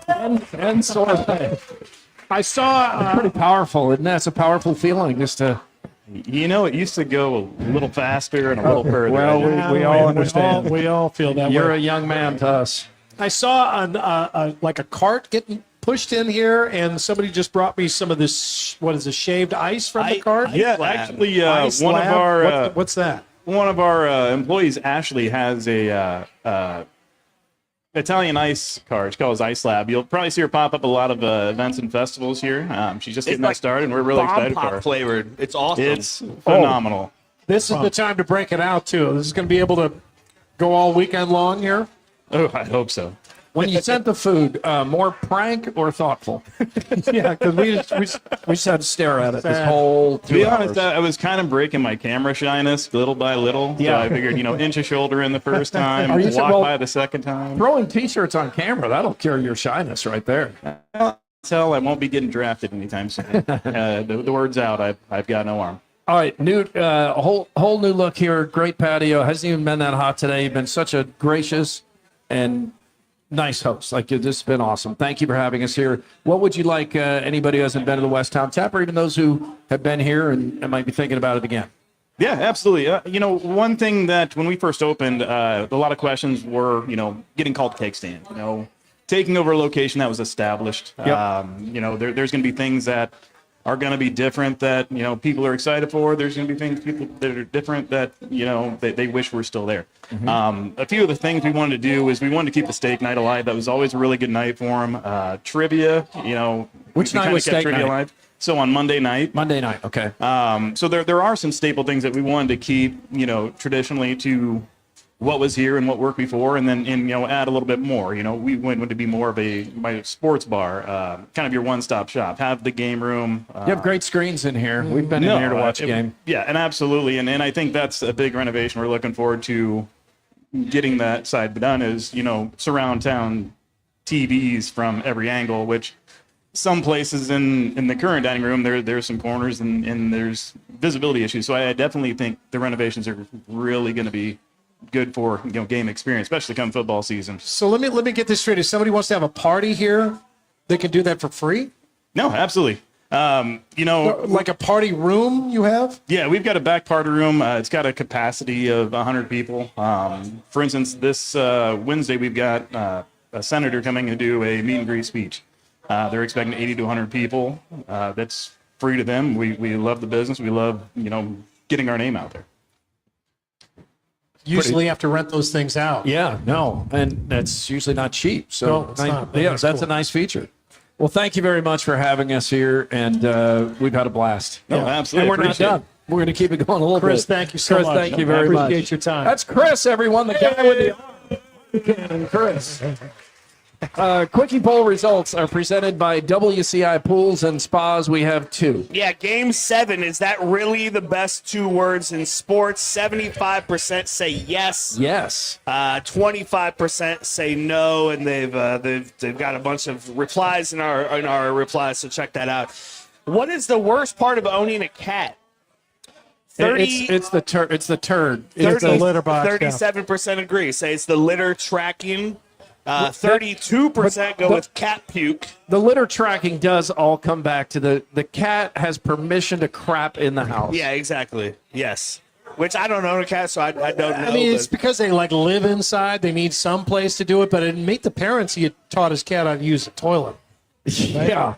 And sort of. I saw pretty powerful, isn't that? It's a powerful feeling just to. It used to go a little faster and a little further. Well, we all understand. We all feel that way. You're a young man to us. I saw like a cart getting pushed in here, and somebody just brought me some of this. What is it? Shaved ice from the cart? Yeah, actually, Ice one lab? of our what's that? One of our employees, Ashley, has a Italian ice card. She calls Ice Lab. You'll probably see her pop up a lot of events and festivals here. She's just getting that started, and we're really excited for her. Flavored. It's awesome. It's phenomenal. This is the time to break it out too. This is going to be able to go all weekend long here. Oh, I hope so. When you sent the food, more prank or thoughtful? Yeah, because we just had to stare at it this whole 2 hours. To be honest, I was kind of breaking my camera shyness little by little. Yeah. So I figured, inch a shoulder in the first time, walk by the second time. Throwing T-shirts on camera, that'll cure your shyness right there. Tell I won't be getting drafted anytime soon. The word's out. I've got no arm. All right, a whole new look here. Great patio. Hasn't even been that hot today. You've been such a gracious and nice host. This has been awesome. Thank you for having us here. What would you like anybody who hasn't been to the West Town Tap, or even those who have been here and might be thinking about it again? Yeah, absolutely. One thing that when we first opened, a lot of questions were, getting called keg stand, taking over a location that was established. Yep. There's going to be things that are going to be different that, people are excited for. There's going to be things people that are different that, they wish were still there. Mm-hmm. A few of the things we wanted to do is we wanted to keep the steak night alive. That was always a really good night for them. Trivia, Which night was steak trivia night? alive. So on Monday night. Monday night, okay. So there are some staple things that we wanted to keep, traditionally to what was here and what worked before, and then add a little bit more. We went to be more of my sports bar, kind of your one-stop shop. Have the game room. You have great screens in here. We've been in here to watch a game. Yeah, and absolutely, and I think that's a big renovation. We're looking forward to getting that side done. Is surround town TVs from every angle, which some places in the current dining room there's some corners and there's visibility issues. So I definitely think the renovations are really going to be good for game experience, especially come football season. So let me get this straight. If somebody wants to have a party here, they can do that for free? No, absolutely. Like a party room you have? Yeah, we've got a back party room. It's got a capacity of 100 people. For instance, this Wednesday we've got a senator coming to do a meet and greet speech. They're expecting 80 to 100 people. That's free to them. We love the business. We love, getting our name out there. Usually have to rent those things out. Yeah, no, and that's usually not cheap. So No, it's not. Yeah, that's cool. a nice feature. Well, thank you very much for having us here, and we've had a blast. No, absolutely. And we're not done. We're going to keep it going a little bit. Chris, thank you so much. Thank you very much. Appreciate your time. That's Chris, everyone, the guy with the cannon, Chris. Quickie poll results are presented by WCI Pools and Spas. We have 2. Yeah, Game 7, is that really the best 2 words in sports? 75% say yes. Yes. 25% say no, and they've got a bunch of replies in our replies, so check that out. What is the worst part of owning a cat? It's the turd. It's the litter box. 37% agree. Say it's the litter tracking. 32% go with cat puke. The litter tracking does all come back to the cat has permission to crap in the house. Yeah, exactly. Yes. Which I don't own a cat, so I don't know. I mean, it's because they live inside. They need some place to do it. But Meet the Parents, he had taught his cat how to use the toilet. Right? Yeah.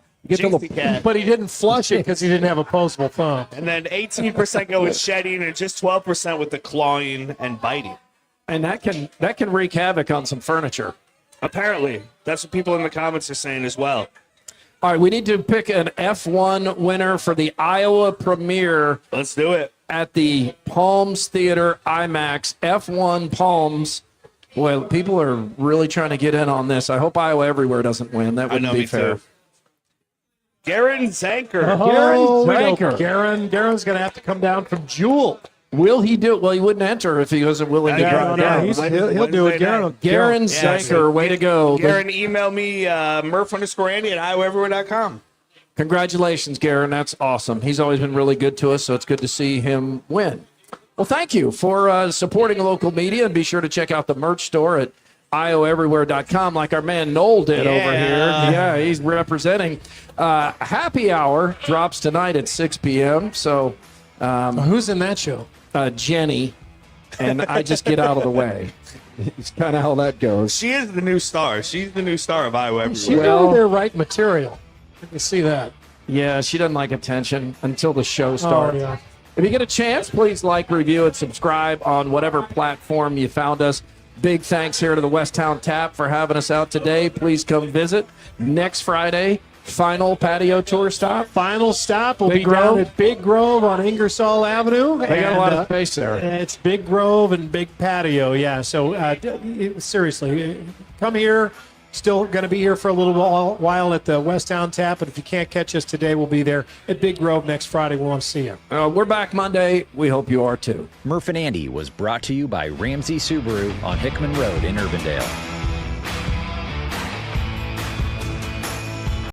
But he didn't flush it because he didn't have opposable thumb. And then 18% go with shedding, and just 12% with the clawing and biting. And that can wreak havoc on some furniture. Apparently. That's what people in the comments are saying as well. All right, we need to pick an F1 winner for the Iowa premiere. Let's do it. At the Palms Theater IMAX. F1 Palms. Well, people are really trying to get in on this. I hope Iowa Everywhere doesn't win. That wouldn't be fair. Too. Garen Zanker. Garen's going to have to come down from Jewel. Will he do it? Well, he wouldn't enter if he wasn't willing to drive down. He'll do it. Garen Zanker, way to go. Garen, email me, Murph_Andy at iowaeverywhere.com. Congratulations, Garen. That's awesome. He's always been really good to us, so it's good to see him win. Well, thank you for supporting local media, and be sure to check out the merch store at iowaeverywhere.com like our man Noel did over here. Yeah, he's representing. Happy Hour drops tonight at 6 p.m., so... who's in that show? Jenny, and I just get out of the way. It's kind of how that goes. She is the new star. She's the new star of Iowa Everywhere. She's really their right material. You can see that. Yeah, she doesn't like attention until the show starts. Oh, yeah. If you get a chance, please like, review, and subscribe on whatever platform you found us. Big thanks here to the Westtown Tap for having us out today. Please come visit next Friday. Final patio tour stop. Final stop will be down at Big Grove on Ingersoll Avenue. They got a lot of space there. It's Big Grove and Big Patio, yeah. So seriously, come here. Still going to be here for a little while at the Westtown Tap, but if you can't catch us today, we'll be there at Big Grove next Friday. We want to see you. We're back Monday. We hope you are too. Murph and Andy was brought to you by Ramsey Subaru on Hickman Road in Urbandale.